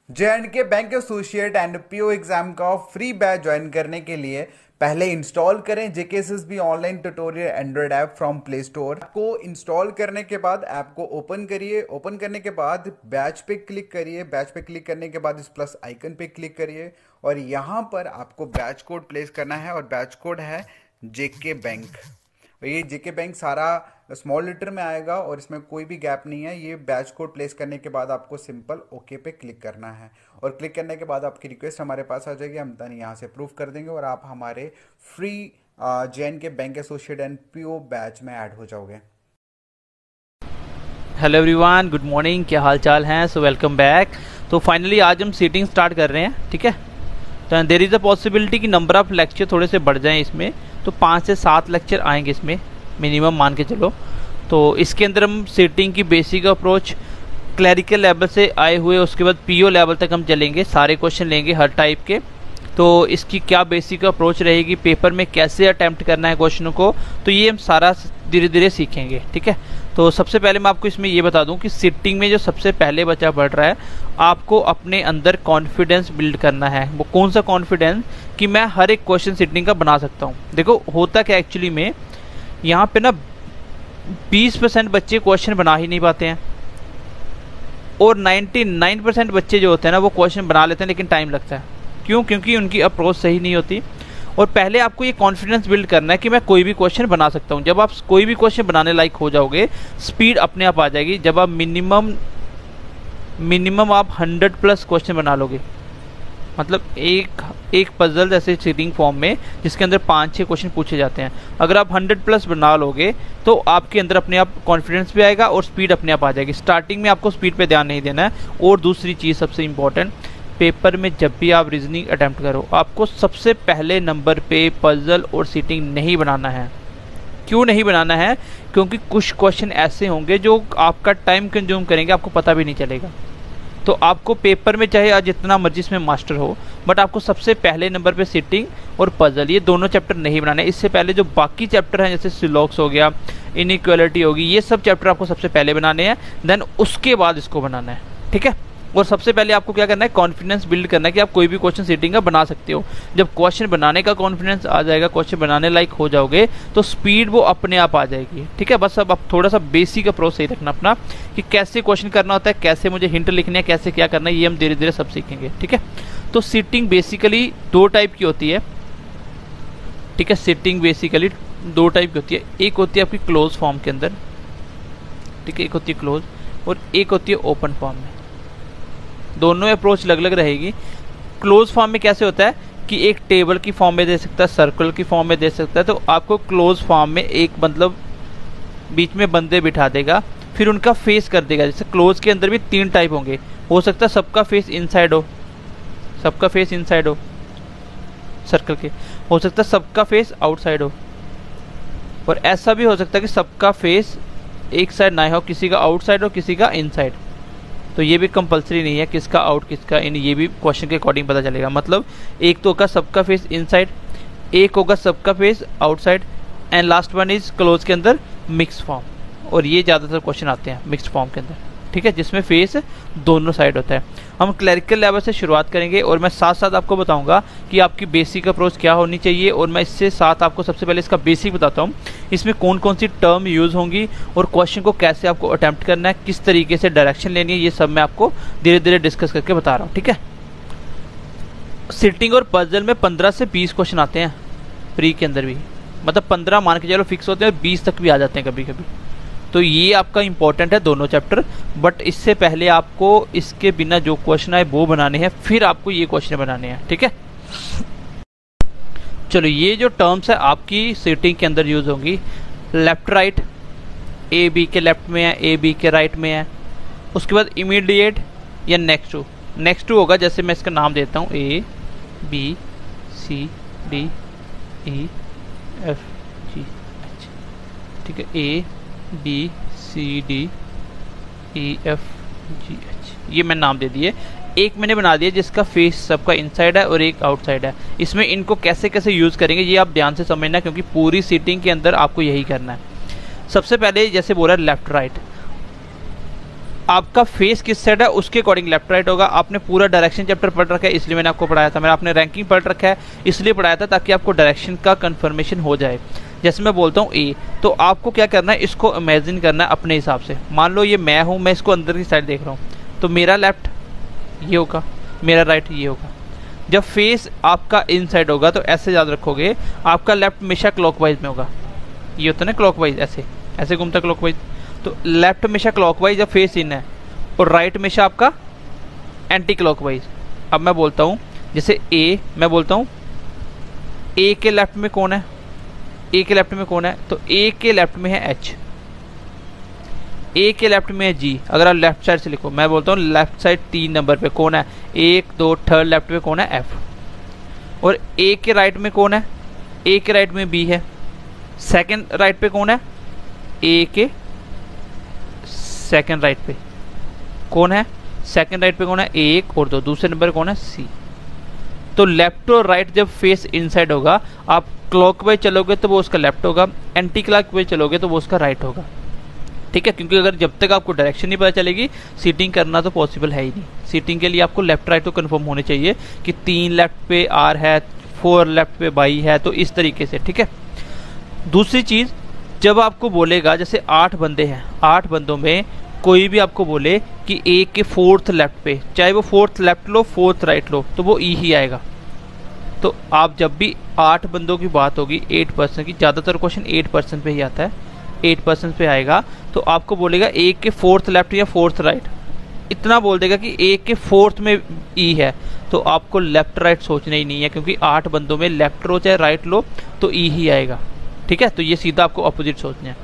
J&K bank associate and PO exam का free batch join करने के लिए पहले इंस्टॉल करें JKSSB online tutorial Android app from play store को इंस्टॉल करने के बाद ऐप को ओपन करिए। ओपन करने के बाद बैच पे क्लिक करिए। बैच पे क्लिक करने के बाद इस प्लस आइकन पे क्लिक करिए और यहाँ पर आपको बैच कोड प्लेस करना है और बैच कोड है जेके बैंक। ये जेके बैंक सारा स्मॉल लेटर में आएगा और इसमें कोई भी गैप नहीं है। ये बैच कोड प्लेस करने के बाद आपको सिंपल ओके पे क्लिक करना है और क्लिक करने के बाद आपकी रिक्वेस्ट हमारे पास आ जाएगी। हम देन यहाँ से अप्रूव कर देंगे और आप हमारे free J&K bank associate and PO batch में ऐड हो जाओगे। Hello everyone, good morning. क्या हाल चाल हैं? So welcome back. तो फाइनली आज हम सीटिंग स्टार्ट कर रहे हैं, ठीक है। तो देयर इज़ अ पॉसिबिलिटी कि नंबर ऑफ लेक्चर थोड़े से बढ़ जाएं इसमें, तो 5 से 7 लेक्चर आएंगे इसमें मिनिमम, मान के चलो। तो इसके अंदर हम सीटिंग की बेसिक अप्रोच क्लरिकल लेवल से आए हुए, उसके बाद पीओ लेवल तक हम चलेंगे, सारे क्वेश्चन लेंगे हर टाइप के। तो इसकी क्या बेसिक अप्रोच रहेगी, पेपर में कैसे अटैम्प्ट करना है क्वेश्चनों को, तो ये हम सारा धीरे धीरे सीखेंगे, ठीक है। तो सबसे पहले मैं आपको इसमें ये बता दूं कि सिटिंग में जो सबसे पहले बच्चा पढ़ रहा है, आपको अपने अंदर कॉन्फिडेंस बिल्ड करना है। वो कौन सा कॉन्फिडेंस कि मैं हर एक क्वेश्चन सिटिंग का बना सकता हूँ। देखो होता क्या एक्चुअली में, यहाँ पे ना 20% बच्चे क्वेश्चन बना ही नहीं पाते हैं और 99% बच्चे जो होते हैं ना वो क्वेश्चन बना लेते हैं, लेकिन टाइम लगता है। क्यों? क्योंकि उनकी अप्रोच सही नहीं होती। और पहले आपको ये कॉन्फिडेंस बिल्ड करना है कि मैं कोई भी क्वेश्चन बना सकता हूँ। जब आप कोई भी क्वेश्चन बनाने लायक हो जाओगे, स्पीड अपने आप आ जाएगी। जब आप मिनिमम आप 100+ क्वेश्चन बना लोगे, मतलब एक पजल जैसे सीटिंग फॉर्म में जिसके अंदर 5-6 क्वेश्चन पूछे जाते हैं, अगर आप 100+ बना लोगे तो आपके अंदर अपने आप कॉन्फिडेंस भी आएगा और स्पीड अपने आप आ जाएगी। स्टार्टिंग में आपको स्पीड पे ध्यान नहीं देना है। और दूसरी चीज़ सबसे इंपॉर्टेंट, पेपर में जब भी आप रीजनिंग अटेम्प्ट करो, आपको सबसे पहले नंबर पे पजल और सीटिंग नहीं बनाना है। क्यों नहीं बनाना है? क्योंकि कुछ क्वेश्चन ऐसे होंगे जो आपका टाइम कंज्यूम करेंगे, आपको पता भी नहीं चलेगा। तो आपको पेपर में चाहे आज जितना मर्जी इसमें मास्टर हो, बट आपको सबसे पहले नंबर पे सिटिंग और पजल, ये दोनों चैप्टर नहीं बनाने। इससे पहले जो बाकी चैप्टर हैं जैसे सिलॉक्स हो गया, इनइक्वालिटी होगी, ये सब चैप्टर आपको सबसे पहले बनाने हैं, देन उसके बाद इसको बनाना है, ठीक है। और सबसे पहले आपको क्या करना है, कॉन्फिडेंस बिल्ड करना है कि आप कोई भी क्वेश्चन सीटिंग का बना सकते हो। जब क्वेश्चन बनाने का कॉन्फिडेंस आ जाएगा, क्वेश्चन बनाने लायक हो जाओगे, तो स्पीड वो अपने आप आ जाएगी, ठीक है। बस अब आप थोड़ा सा बेसिक अप्रोच सही रखना अपना कि कैसे क्वेश्चन करना होता है, कैसे मुझे हिंट लिखने हैं, कैसे क्या करना है, ये हम धीरे धीरे सब सीखेंगे, ठीक है। तो सीटिंग बेसिकली 2 टाइप की होती है, ठीक है। सीटिंग बेसिकली 2 टाइप की होती है। एक होती है आपकी क्लोज फॉर्म के अंदर, ठीक है, एक होती है क्लोज और एक होती है ओपन फॉर्म में। दोनों अप्रोच अलग अलग रहेगी। क्लोज फॉर्म में कैसे होता है कि एक टेबल की फॉर्म में दे सकता है, सर्कल की फॉर्म में दे सकता है। तो आपको क्लोज फॉर्म में एक मतलब बीच में बंदे बिठा देगा, फिर उनका फेस कर देगा। जैसे क्लोज के अंदर भी 3 टाइप होंगे, हो सकता है सबका फेस इनसाइड हो, सबका फेस इनसाइड हो सर्कल के, हो सकता है सबका फेस आउटसाइड हो, और ऐसा भी हो सकता है कि सबका फेस एक साइड ना हो, किसी का आउटसाइड हो, किसी का इनसाइड। तो ये भी कंपलसरी नहीं है किसका आउट किसका इन, ये भी क्वेश्चन के अकॉर्डिंग पता चलेगा। मतलब एक तो होगा सबका फेस इनसाइड, एक होगा सबका face outside, and last one is close के अंदर मिक्स फॉर्म। और ये ज़्यादातर क्वेश्चन आते हैं मिक्स्ड फॉर्म के अंदर, ठीक है, जिसमें फेस दोनों साइड होता है। हम क्लरिकल लेवल से शुरुआत करेंगे और मैं साथ साथ आपको बताऊंगा कि आपकी बेसिक अप्रोच क्या होनी चाहिए। और मैं इससे साथ आपको सबसे पहले इसका बेसिक बताता हूँ, इसमें कौन कौन सी टर्म यूज़ होंगी और क्वेश्चन को कैसे आपको अटैम्प्ट करना है, किस तरीके से डायरेक्शन लेनी है, ये सब मैं आपको धीरे धीरे डिस्कस करके बता रहा हूँ, ठीक है। सिटिंग और पजल में 15 से 20 क्वेश्चन आते हैं प्री के अंदर भी, मतलब 15 मान के चलो फिक्स होते हैं, 20 तक भी आ जाते हैं कभी कभी। तो ये आपका इंपॉर्टेंट है दोनों चैप्टर, बट इससे पहले आपको इसके बिना जो क्वेश्चन है वो बनाने हैं, फिर आपको ये क्वेश्चन बनाने हैं, ठीक है। चलो, ये जो टर्म्स है आपकी सीटिंग के अंदर यूज होंगी, लेफ्ट राइट, ए बी के लेफ्ट में है, ए बी के राइट में है। उसके बाद इमीडिएट या नेक्स्ट टू, नेक्स्ट टू होगा, जैसे मैं इसका नाम देता हूँ A B C D E F G H, ठीक है, A B C D E F G H, ये मैं नाम दे दिए। एक मैंने बना दिया जिसका फेस सबका इनसाइड है और एक आउटसाइड है। इसमें इनको कैसे कैसे यूज़ करेंगे ये आप ध्यान से समझना, क्योंकि पूरी सीटिंग के अंदर आपको यही करना है। सबसे पहले जैसे बोला लेफ्ट राइट, आपका फेस किस साइड है उसके अकॉर्डिंग लेफ्ट राइट होगा। आपने पूरा डायरेक्शन चैप्टर पढ़ रखा है इसलिए मैंने आपको पढ़ाया था, मैंने आपने रैंकिंग पढ़ रखा है इसलिए पढ़ाया था ताकि आपको डायरेक्शन का कंफर्मेशन हो जाए। जैसे मैं बोलता हूँ ए, तो आपको क्या करना है, इसको इमेजिन करना है अपने हिसाब से। मान लो ये मैं हूँ, मैं इसको अंदर की साइड देख रहा हूँ, तो मेरा लेफ्ट ये होगा, मेरा राइट ये होगा। जब फेस आपका इन साइड होगा तो ऐसे याद रखोगे, आपका लेफ्ट हमेशा क्लॉकवाइज में होगा। ये होता है ना क्लॉकवाइज, ऐसे ऐसे घूमता क्लॉकवाइज, तो लेफ्ट हमेशा क्लॉकवाइज जब फेस इन है, और राइट हमेशा आपका एंटी क्लॉकवाइज। अब मैं बोलता हूँ जैसे ए, मैं बोलता हूँ ए के लेफ्ट में कौन है, ए के लेफ्ट में कौन है, तो ए के लेफ्ट में है एच, ए के लेफ्ट में है जी। अगर आप लेफ्ट साइड से लिखो, मैं बोलता हूँ लेफ्ट साइड 3 नंबर पे कौन है, 1 2 थर्ड लेफ्ट पे कौन है, एफ। और ए के राइट में कौन है, ए के राइट में बी है। सेकंड राइट पे कौन है, ए के सेकंड राइट पे कौन है, सेकंड राइट पे कौन है, 1 और 2। दूसरे नंबर कौन है, सी। तो लेफ्ट और राइट जब फेस इनसाइड होगा, आप क्लॉकवाइज चलोगे तो वो उसका लेफ्ट होगा, एंटी क्लॉकवाइज चलोगे तो वो उसका राइट होगा। ठीक है, क्योंकि अगर जब तक आपको डायरेक्शन नहीं पता चलेगी, सीटिंग करना तो पॉसिबल है ही नहीं। सीटिंग के लिए आपको लेफ्ट राइट तो कंफर्म होने चाहिए कि 3 लेफ्ट पे आर है, 4 लेफ्ट पे बाई है, तो इस तरीके से। ठीक है, दूसरी चीज़, जब आपको बोलेगा जैसे 8 बंदे हैं, 8 बंदों में कोई भी आपको बोले कि ए के 4th लेफ्ट पे, चाहे वो 4th लेफ्ट लो 4th राइट लो, तो वो ई ही आएगा। तो आप जब भी 8 बंदों की बात होगी, 8% की, ज़्यादातर क्वेश्चन 8% पे ही आता है, 8% पे आएगा, तो आपको बोलेगा ए के 4th लेफ्ट या 4th राइट, इतना बोल देगा कि ए के 4th में ई है, तो आपको लेफ्ट राइट सोचना ही नहीं है, क्योंकि 8 बंदों में लेफ्ट लो चाहे राइट लो तो ई ही आएगा। ठीक है, तो ये सीधा आपको अपोजिट सोचना है।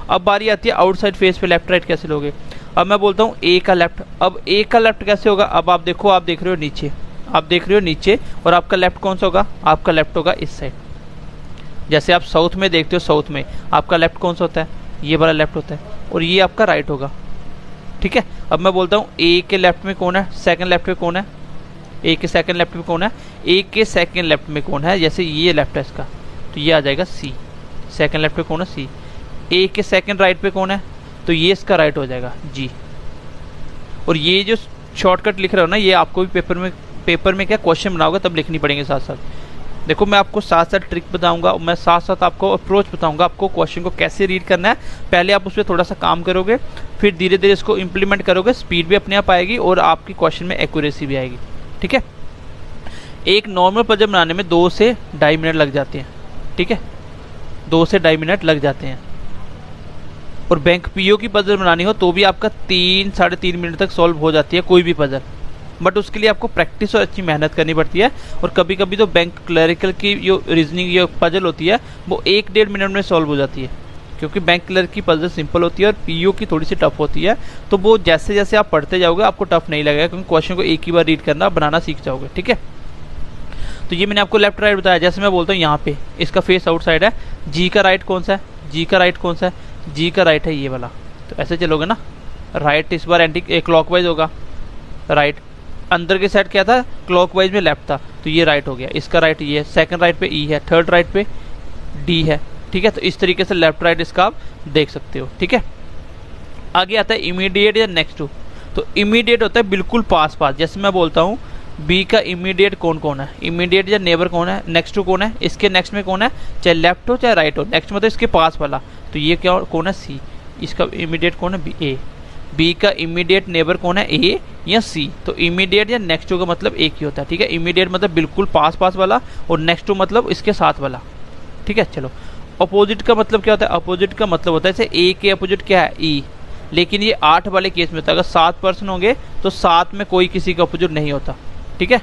अब बारी आती है आउटसाइड फेस पे लेफ्ट राइट कैसे लोगे। अब मैं बोलता हूँ ए का लेफ्ट, अब ए का लेफ्ट कैसे होगा, अब आप देखो, आप देख रहे हो नीचे, आप देख रहे हो नीचे, और आपका लेफ्ट कौन सा होगा, आपका लेफ्ट होगा इस साइड। जैसे आप साउथ में देखते हो, साउथ में आपका लेफ्ट कौन सा होता है, ये वाला लेफ्ट होता है, और ये आपका राइट होगा। ठीक है, अब मैं बोलता हूँ ए के लेफ्ट में कौन है, सेकंड लेफ्ट में कौन है, ए के सेकंड लेफ्ट में कौन है, ए के सेकंड लेफ्ट में कौन है, जैसे ये लेफ्ट है इसका, तो ये आ जाएगा सी। सेकंड लेफ्ट पे कौन है, सी। ए के सेकंड राइट पे कौन है, तो ये इसका राइट हो जाएगा, जी। और ये जो शॉर्टकट लिख रहे हो ना, ये आपको भी पेपर में क्या क्वेश्चन बनाओगे तब लिखनी पड़ेंगे साथ साथ। देखो, मैं आपको साथ साथ ट्रिक बताऊंगा, मैं साथ साथ आपको अप्रोच बताऊंगा, आपको क्वेश्चन को कैसे रीड करना है। पहले आप उस पर थोड़ा सा काम करोगे, फिर धीरे धीरे इसको इम्प्लीमेंट करोगे, स्पीड भी अपने आप आएगी और आपकी क्वेश्चन में एक्यूरेसी भी आएगी। ठीक है, एक नॉर्मल पजल बनाने में 2 से 2.5 मिनट लग जाते हैं। ठीक है, 2 से 2.5 मिनट लग जाते हैं। और बैंक पीओ की पजल बनानी हो तो भी आपका 3 साढ़े 3 मिनट तक सॉल्व हो जाती है कोई भी पजल, बट उसके लिए आपको प्रैक्टिस और अच्छी मेहनत करनी पड़ती है। और कभी कभी तो बैंक क्लरिकल की जो रीजनिंग या पजल होती है वो 1-1.5 मिनट में सॉल्व हो जाती है, क्योंकि बैंक क्लर्क की पजल सिंपल होती है और पीओ की थोड़ी सी टफ होती है। तो वो जैसे जैसे आप पढ़ते जाओगे आपको टफ नहीं लगेगा, क्योंकि क्वेश्चन को एक ही बार रीड करना बनाना सीख जाओगे। ठीक है, तो ये मैंने आपको लेफ्ट राइट बताया। जैसे मैं बोलता हूँ यहाँ पे इसका फेस आउटसाइड है, जी का राइट कौन सा है, जी का राइट कौन सा है, जी का राइट है ये वाला, तो ऐसे चलोगे ना, राइट इस बार एंटी क्लॉकवाइज होगा, राइट अंदर के साइड क्या था, क्लॉकवाइज में लेफ्ट था, तो ये राइट हो गया, इसका राइट ये है, सेकंड राइट पे ई है, थर्ड राइट पे डी है। ठीक है, तो इस तरीके से लेफ्ट राइट इसका आप देख सकते हो। ठीक है, आगे आता है इमीडिएट या नेक्स्ट टू। तो इमीडिएट होता है बिल्कुल पास पास, जैसे मैं बोलता हूँ बी का इमीडिएट कौन कौन है, इमीडिएट या नेबर कौन है, नेक्स्ट टू कौन है, इसके नेक्स्ट में कौन है, चाहे लेफ्ट हो चाहे राइट हो, नेक्स्ट मतलब इसके पास वाला, तो ये क्या कौन है, सी। इसका इमीडिएट कौन है, बी। ए बी का इमीडिएट नेबर कौन है, ए या सी। तो इमीडिएट या नेक्स्ट टू का मतलब एक ही होता है। ठीक है, इमीडिएट मतलब बिल्कुल पास पास वाला, और नेक्स्ट टू मतलब इसके साथ वाला। ठीक है, चलो अपोजिट का मतलब क्या होता है, अपोजिट का मतलब होता है जैसे ए के अपोजिट क्या है, ई, लेकिन ये 8 वाले केस में होता है। अगर 7 पर्सन होंगे तो 7 में कोई किसी का अपोजिट नहीं होता। ठीक है,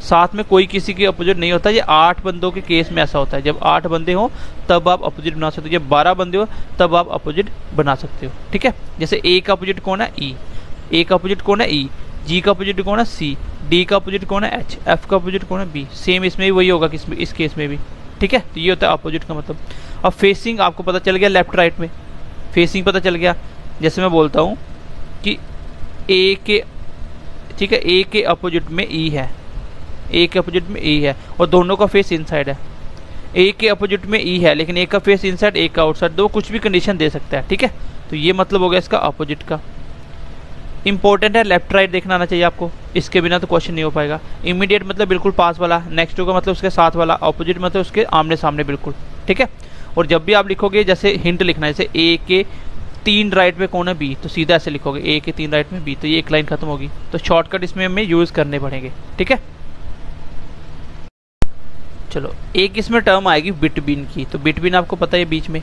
7 में कोई किसी के अपोजिट नहीं होता, ये 8 बंदों के केस में ऐसा होता है। जब 8 बंदे हो तब आप अपोजिट बना सकते हो, जब 12 बंदे हो तब आप अपोजिट बना सकते हो। ठीक है, जैसे ए का अपोजिट कौन है, ई, ए का अपोजिट कौन है, ई, जी का अपोजिट कौन है, सी, डी का अपोजिट कौन है, एच, एफ का अपोजिट कौन है, बी। सेम इसमें भी वही होगा इस केस में भी। ठीक है, तो ये होता है अपोजिट का मतलब। अब फेसिंग आपको पता चल गया, लेफ्ट राइट में फेसिंग पता चल गया। जैसे मैं बोलता हूँ कि ए के, ठीक है, ए के अपोजिट में ई है, ए के अपोजिट में ई है, और दोनों का फेस इनसाइड है। ए के अपोजिट में ई है लेकिन एक का फेस इनसाइड, एक का आउटसाइड, दो कुछ भी कंडीशन दे सकता है। ठीक है, तो ये मतलब हो गया इसका अपोजिट का। इंपॉर्टेंट है, लेफ्ट राइट देखना आना चाहिए आपको, इसके बिना तो क्वेश्चन नहीं हो पाएगा। इमीडिएट मतलब बिल्कुल पास वाला, नेक्स्ट टू का मतलब उसके साथ वाला, ऑपोजिट मतलब उसके आमने सामने बिल्कुल, ठीक है। और जब भी आप लिखोगे जैसे हिंट लिखना है, जैसे ए के 3 राइट में कौन है बी, तो सीधा ऐसे लिखोगे ए के 3 राइट में बी, तो ये एक लाइन खत्म होगी। तो शॉर्टकट इसमें हमें यूज करने पड़ेंगे, ठीक है। चलो एक इसमें टर्म आएगी बिटवीन की, तो बिटवीन आपको पता है बीच में,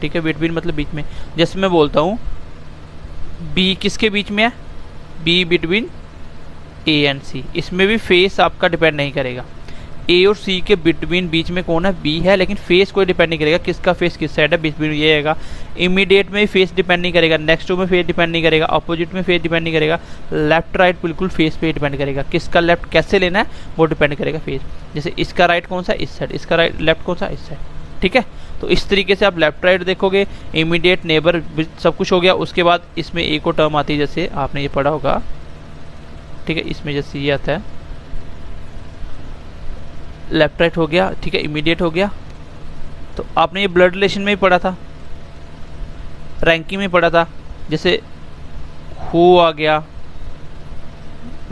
ठीक है। बिटवीन मतलब बीच में, जैसे मैं बोलता हूँ बी किसके बीच में है, बी बिटवीन ए एंड सी, इसमें भी फेस आपका डिपेंड नहीं करेगा। ए और सी के बिटवीन बीच में कौन है, बी है, लेकिन फेस कोई डिपेंड नहीं करेगा, किसका फेस किस साइड है, बिटवीन ये आएगा। इमीडिएट में फेस डिपेंड नहीं करेगा, नेक्स्ट टू में फेस डिपेंड नहीं करेगा, अपोजिट में फेस डिपेंड नहीं करेगा, लेफ्ट राइट बिल्कुल फेस पे डिपेंड करेगा, किसका लेफ्ट कैसे लेना है वो डिपेंड करेगा फेस। जैसे इसका राइट कौन सा, इस साइड, इसका राइट लेफ्ट कौन सा, इस साइड, ठीक है। तो इस तरीके से आप लेफ्ट राइट देखोगे, इमीडिएट नेबर सब कुछ हो गया। उसके बाद इसमें एक और टर्म आती है, जैसे आपने ये पढ़ा होगा, ठीक है। इसमें जैसे ये आता है लेफ्ट राइट हो गया, ठीक है, इमीडिएट हो गया। तो आपने ये ब्लड रिलेशन में ही पढ़ा था, रैंकिंग में पढ़ा था, जैसे हु आ गया,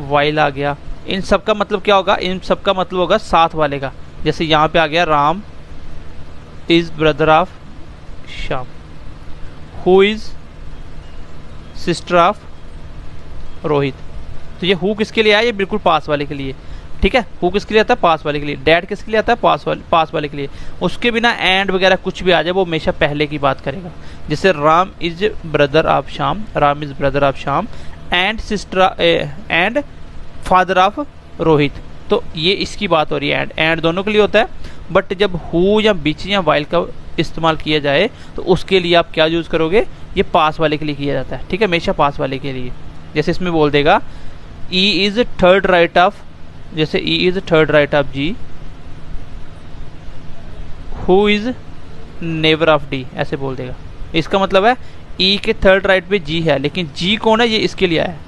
वाइल आ गया, इन सब का मतलब क्या होगा, इन सब का मतलब होगा साथ वाले का। जैसे यहाँ पे आ गया Ram is brother of Shyam, who is sister of Rohit. तो ये हु किसके लिए आया, ये बिल्कुल पास वाले के लिए, ठीक है। हु किसके लिए आता है, पास वाले के लिए। डैड किसके लिए आता है, पास वाले के लिए। उसके बिना एंड वगैरह कुछ भी आ जाए वो हमेशा पहले की बात करेगा। जैसे Ram is brother of Shyam, Ram is brother of Shyam and sister and father of Rohit, तो ये इसकी बात हो रही है। एंड दोनों के लिए होता है, बट जब हु या बीच या वाइल का इस्तेमाल किया जाए तो उसके लिए आप क्या यूज करोगे, ये पास वाले के लिए किया जाता है, ठीक है, हमेशा पास वाले के लिए। जैसे इसमें बोल देगा E is third right of, जैसे E is third right of G, who is neighbour of D, ऐसे बोल देगा। इसका मतलब है ई के थर्ड राइट पे जी है, लेकिन जी कौन है, ये इसके लिए आया है,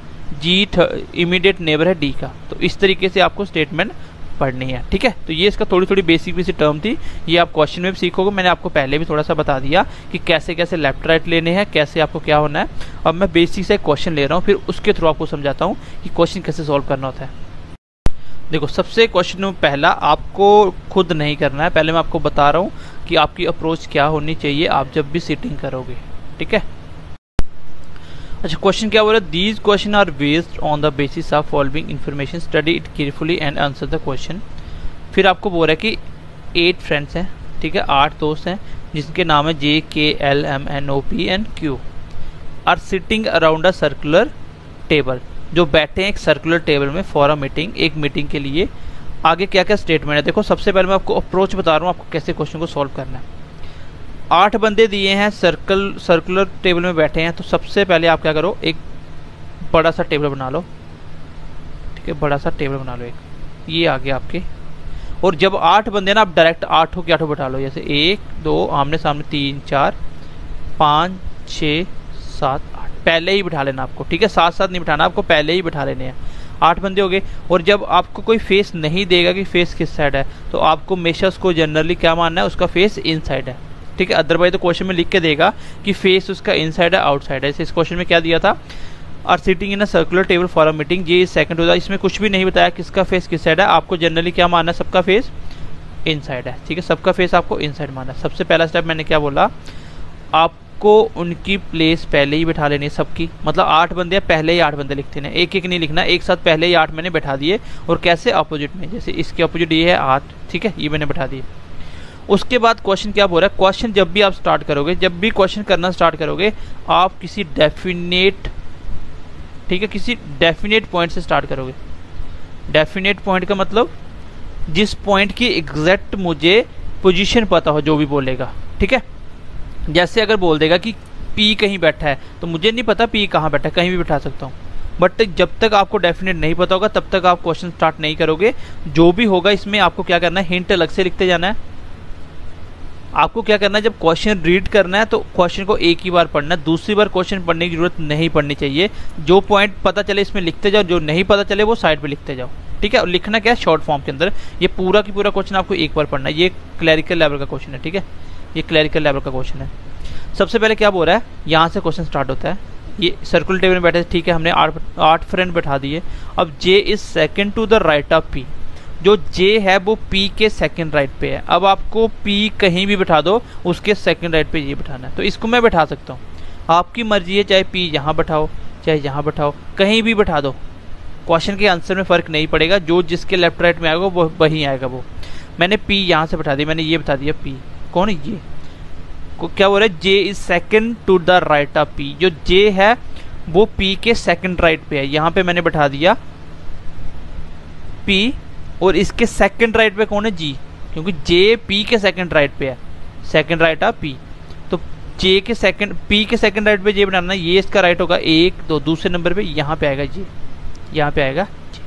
जी इमीडिएट नेबर है डी का। तो इस तरीके से आपको स्टेटमेंट पढ़नी है, ठीक है। तो ये इसका थोड़ी थोड़ी बेसिक बेसिक टर्म थी, ये आप क्वेश्चन में भी सीखोगे। मैंने आपको पहले भी थोड़ा सा बता दिया कि कैसे कैसे लेफ्ट राइट लेने हैं, कैसे आपको क्या होना है। अब मैं बेसिक से क्वेश्चन ले रहा हूँ, फिर उसके थ्रू आपको समझाता हूँ कि क्वेश्चन कैसे सॉल्व करना होता है। देखो सबसे क्वेश्चन में पहला आपको खुद नहीं करना है, पहले मैं आपको बता रहा हूँ कि आपकी अप्रोच क्या होनी चाहिए आप जब भी सिटिंग करोगे, ठीक है। अच्छा क्वेश्चन क्या बोल रहा है, these question are based on the basis of following information, study it carefully and answer the question. फिर आपको बोल रहा है कि 8 फ्रेंड्स हैं, ठीक है, 8 दोस्त हैं जिनके नाम है JKLMNOPNQ are sitting around a circular table, जो बैठे हैं एक सर्कुलर टेबल में फॉर अ मीटिंग, एक मीटिंग के लिए। आगे क्या क्या स्टेटमेंट है, देखो सबसे पहले मैं आपको अप्रोच बता रहा हूँ आपको कैसे क्वेश्चन को सॉल्व करना है। 8 बंदे दिए हैं, सर्कुलर टेबल में बैठे हैं, तो सबसे पहले आप क्या करो, एक बड़ा सा टेबल बना लो, ठीक है, बड़ा सा टेबल बना लो, एक ये आ गया आपके। और जब 8 बंदे ना, आप डायरेक्ट 8 के 8 बैठा लो, जैसे 1 2 आमने सामने 3 4 5 6 7 8, पहले ही बिठा लेना आपको, ठीक है, साथ साथ नहीं बिठाना, आपको पहले ही बिठा लेने हैं। 8 बंदे हो गए। और जब आपको कोई फेस नहीं देगा कि फेस किस साइड है, तो आपको हमेशा उसको जनरली क्या मानना है, उसका फेस इन साइड है, ठीक है। अदरवाइज तो क्वेश्चन में लिख के देगा कि फेस उसका इनसाइड है आउटसाइड है। इस क्वेश्चन में क्या दिया था, are sitting in a circular table for a meeting, ये सेकंड होता है। इसमें कुछ भी नहीं बताया किसका फेस किस साइड है, आपको जनरली क्या मानना है, सबका फेस इनसाइड है, ठीक है, सबका फेस आपको इनसाइड मानना है। सबसे पहला स्टेप मैंने क्या बोला, आपको उनकी प्लेस पहले ही बैठा लेनी है सबकी, मतलब 8 बंदे पहले ही 8 बंदे लिखते हैं, एक एक नहीं लिखना, एक साथ पहले ही 8 मैंने बैठा दिए। और कैसे, अपोजिट में, जैसे इसके अपोजिट ये है 8, ठीक है, ये मैंने बैठा दिए। उसके बाद क्वेश्चन क्या बोल रहा है, क्वेश्चन जब भी आप स्टार्ट करोगे, जब भी क्वेश्चन करना स्टार्ट करोगे, आप किसी डेफिनेट, ठीक है, किसी डेफिनेट पॉइंट से स्टार्ट करोगे। डेफिनेट पॉइंट का मतलब जिस पॉइंट की एग्जैक्ट मुझे पोजीशन पता हो जो भी बोलेगा, ठीक है। जैसे अगर बोल देगा कि P कहीं बैठा है, तो मुझे नहीं पता P कहाँ बैठा है, कहीं भी बैठा सकता हूँ, बट जब तक आपको डेफिनेट नहीं पता होगा तब तक आप क्वेश्चन स्टार्ट नहीं करोगे। जो भी होगा इसमें आपको क्या करना है, हिंट अलग से लिखते जाना है। आपको क्या करना है, जब क्वेश्चन रीड करना है तो क्वेश्चन को एक ही बार पढ़ना है, दूसरी बार क्वेश्चन पढ़ने की जरूरत नहीं पड़नी चाहिए। जो पॉइंट पता चले इसमें लिखते जाओ, जो नहीं पता चले वो साइड पे लिखते जाओ, ठीक है। और लिखना क्या है, शॉर्ट फॉर्म के अंदर। ये पूरा की पूरा क्वेश्चन आपको एक बार पढ़ना है। ये क्लैरिकल लेवल का क्वेश्चन है, ठीक है, ये क्लैरिकल लेवल का क्वेश्चन है। सबसे पहले क्या बोल रहा है, यहाँ से क्वेश्चन स्टार्ट होता है, ये सर्कुलर टेबल में बैठे थे, ठीक है, हमने 8 फ्रेंड बैठा दिए। अब J is second to the right of P, जो J है वो P के सेकंड राइट पे है। अब आपको P कहीं भी बैठा दो, उसके सेकंड राइट पे ये बैठाना है। तो इसको मैं बैठा सकता हूँ, आपकी मर्जी है, चाहे P यहाँ बैठाओ चाहे यहाँ बैठाओ, कहीं भी बैठा दो, क्वेश्चन के आंसर में फ़र्क नहीं पड़ेगा, जो जिसके लेफ्ट राइट में आएगा वो वहीं आएगा। वो मैंने P यहाँ से बैठा दिया, मैंने ये बता दिया P कौन है, ये को क्या बोल रहा है, J is second to the right of P, जो J है वो P के सेकंड राइट पे है। यहाँ पे मैंने बैठा दिया P, और इसके सेकंड राइट पे कौन है, G, क्योंकि J P के सेकंड राइट पे है, सेकंड राइट ऑफ P। तो J के सेकंड, P के सेकंड राइट पे J बनाना, ये इसका राइट होगा 1 2, दूसरे नंबर पे यहाँ पे आएगा J, यहाँ पे आएगा J,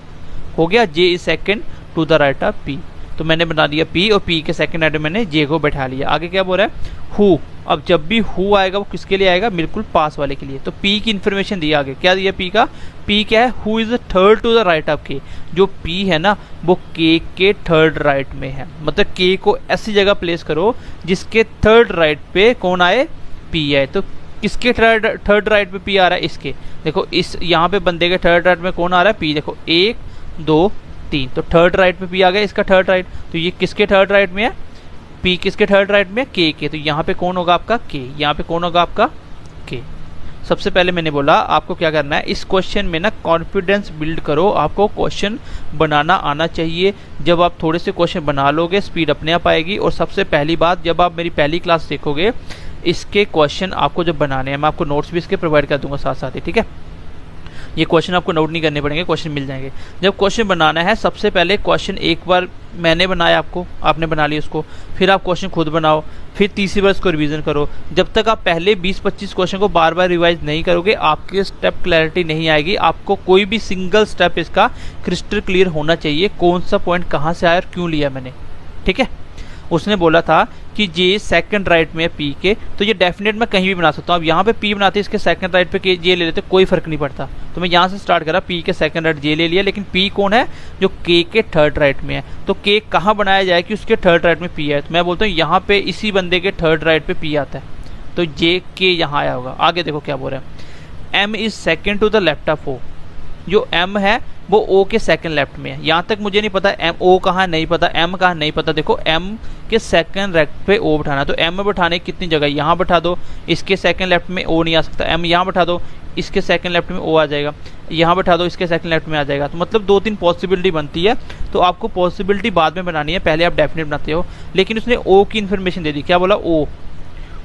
हो गया। J is second to the right of P, तो मैंने बना दिया P, और P के सेकंड राइट में मैंने J को बैठा लिया। आगे क्या बोल रहा है, हु, अब जब भी हु आएगा वो किसके लिए आएगा, बिल्कुल पास वाले के लिए। तो P की इन्फॉर्मेशन दी, आगे क्या दिया P का, P क्या है, who is third to the right of K, जो P है ना वो K के थर्ड राइट में है। मतलब K को ऐसी जगह प्लेस करो जिसके थर्ड राइट पे कौन आए, P आए। तो किसके थर्ड राइट पे P आ रहा है, इसके, देखो इस यहाँ पे बंदे के थर्ड राइट में कौन आ रहा है, P, देखो 1 2 3, तो थर्ड राइट पे P आ गया, इसका थर्ड राइट। तो ये किसके थर्ड राइट में है, P किसके थर्ड राइट में है, K के। तो यहाँ पे कौन होगा आपका K, यहाँ पे कौन होगा आपका K। सबसे पहले मैंने बोला आपको क्या करना है, इस क्वेश्चन में ना कॉन्फिडेंस बिल्ड करो, आपको क्वेश्चन बनाना आना चाहिए। जब आप थोड़े से क्वेश्चन बना लोगे, स्पीड अपने आप आएगी। और सबसे पहली बात, जब आप मेरी पहली क्लास देखोगे, इसके क्वेश्चन आपको जब बनाने हैं, मैं आपको नोट्स भी इसके प्रोवाइड कर दूंगा साथ साथ ही, ठीक है। ये क्वेश्चन आपको नोट नहीं करने पड़ेंगे, क्वेश्चन मिल जाएंगे। जब क्वेश्चन बनाना है, सबसे पहले क्वेश्चन एक बार मैंने बनाया, आपको, आपने बना लिया उसको, फिर आप क्वेश्चन खुद बनाओ, फिर तीसरी बार इसको रिवीजन करो। जब तक आप पहले 20-25 क्वेश्चन को बार बार रिवाइज नहीं करोगे, आपके स्टेप क्लैरिटी नहीं आएगी। आपको कोई भी सिंगल स्टेप इसका क्रिस्टल क्लियर होना चाहिए, कौन सा पॉइंट कहाँ से आया और क्यों लिया मैंने, ठीक है। उसने बोला था कि J सेकंड राइट में है P के, तो ये डेफिनेट मैं कहीं भी बना सकता हूँ। अब यहाँ पे P बनाते इसके सेकंड राइट पे J ले लेते, कोई फर्क नहीं पड़ता। तो मैं यहाँ से स्टार्ट करा, P के सेकंड राइट J ले लिया, लेकिन P कौन है, जो K के थर्ड राइट में है। तो K कहाँ बनाया जाए कि उसके थर्ड राइट में P है, तो मैं बोलता हूँ यहाँ पे इसी बंदे के थर्ड राइट पे P आता है, तो J K यहाँ आया होगा। आगे देखो क्या बोल रहा है, M is second to the left of O, जो M है वो O के सेकंड लेफ्ट में है। यहाँ तक मुझे नहीं पता M O कहाँ नहीं पता, M कहाँ नहीं पता। देखो M के सेकंड लेफ्ट पे O बैठाना, तो M में बैठाने की कितनी जगह, यहाँ बैठा दो, इसके सेकंड लेफ्ट में O नहीं आ सकता, M यहाँ बैठा दो, इसके सेकंड लेफ्ट में O आ जाएगा, यहाँ बैठा दो, इसके सेकंड लेफ्ट में आ जाएगा। तो मतलब 2-3 पॉसिबिलिटी बनती है। तो आपको पॉसिबिलिटी बाद में बनानी है, पहले आप डेफिनेट बनाते हो। लेकिन उसने O की इन्फॉर्मेशन दे दी, क्या बोला, O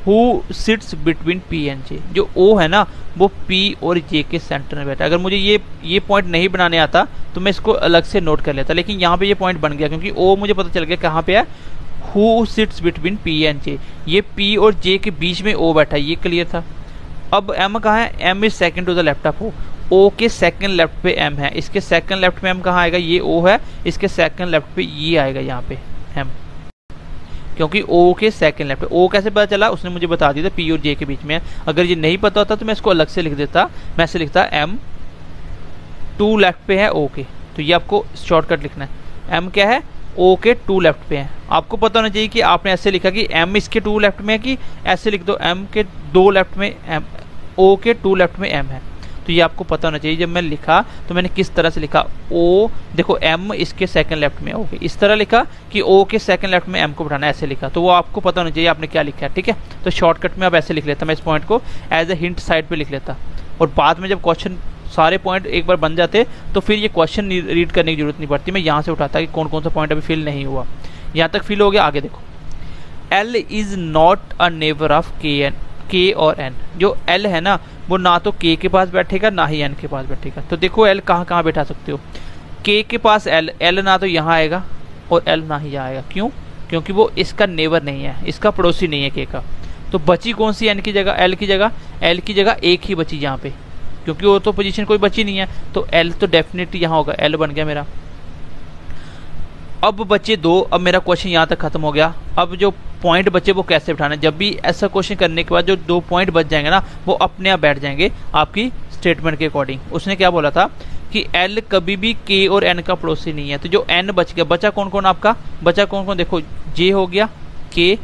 who sits between P and J, जो O है ना वो P और J के सेंटर में बैठा है। अगर मुझे ये पॉइंट नहीं बनाने आता तो मैं इसको अलग से नोट कर लेता, लेकिन यहाँ पे ये पॉइंट बन गया क्योंकि O मुझे पता चल गया कहाँ पे है, who sits between P and J, ये P और J के बीच में O बैठा है, ये क्लियर था। अब M कहाँ है, M is second to the left of O के सेकंड लेफ्ट पे M है, इसके सेकंड लेफ्ट में M कहाँ आएगा, ये O है, इसके सेकंड लेफ्ट पे ये आएगा यहाँ पे M, क्योंकि O के सेकंड लेफ्ट। O कैसे पता चला, उसने मुझे बता दिया था P और J के बीच में। अगर ये नहीं पता होता तो मैं इसको अलग से लिख देता, मैं ऐसे लिखता M 2 लेफ्ट पे है O के, तो ये आपको शॉर्टकट लिखना है। M क्या है, O के 2 लेफ्ट पे है। आपको पता होना चाहिए कि आपने ऐसे लिखा कि M इसके 2 लेफ्ट में है, कि ऐसे लिख दो M के 2 लेफ्ट में M, O के 2 लेफ्ट में M है। तो ये आपको पता होना चाहिए। जब मैं लिखा तो मैंने किस तरह से लिखा, O देखो M इसके सेकंड लेफ्ट में O के, इस तरह लिखा कि O के सेकंड लेफ्ट में M को बैठाना, ऐसे लिखा। तो वो आपको पता होना चाहिए आपने क्या लिखा है, ठीक है। तो शॉर्टकट में आप ऐसे लिख लेता, मैं इस पॉइंट को एज ए हिंट साइड पे लिख लेता, और बाद में जब क्वेश्चन सारे पॉइंट एक बार बन जाते तो फिर ये क्वेश्चन रीड करने की जरूरत नहीं पड़ती। मैं यहाँ से उठाता कि कौन कौन सा पॉइंट अभी फिल नहीं हुआ। यहाँ तक फिल हो गया। आगे देखो, L is not a neighbour of K और N, जो L है ना वो ना तो K के पास बैठेगा ना ही N के पास बैठेगा। तो देखो L कहाँ कहाँ बैठा सकते हो, K के पास L ना तो यहाँ आएगा और L ना ही यहाँ आएगा। क्यों, क्योंकि वो इसका नेबर नहीं है, इसका पड़ोसी नहीं है K का। तो बची कौन सी N की जगह, L की जगह, L की जगह एक ही बची यहाँ पे, क्योंकि वो तो पोजीशन कोई बची नहीं है। तो L तो डेफिनेटली यहाँ होगा, L बन गया मेरा। अब बचे 2, अब मेरा क्वेश्चन यहाँ तक खत्म हो गया। अब जो पॉइंट बचे वो कैसे बैठाना, जब भी ऐसा क्वेश्चन करने के बाद जो 2 पॉइंट बच जाएंगे ना वो अपने आप बैठ जाएंगे आपकी स्टेटमेंट के अकॉर्डिंग। उसने क्या बोला था कि L कभी भी K और N का पड़ोसी नहीं है। तो जो N बच गया, बचा कौन कौन आपका, बचा कौन कौन, देखो J हो गया, K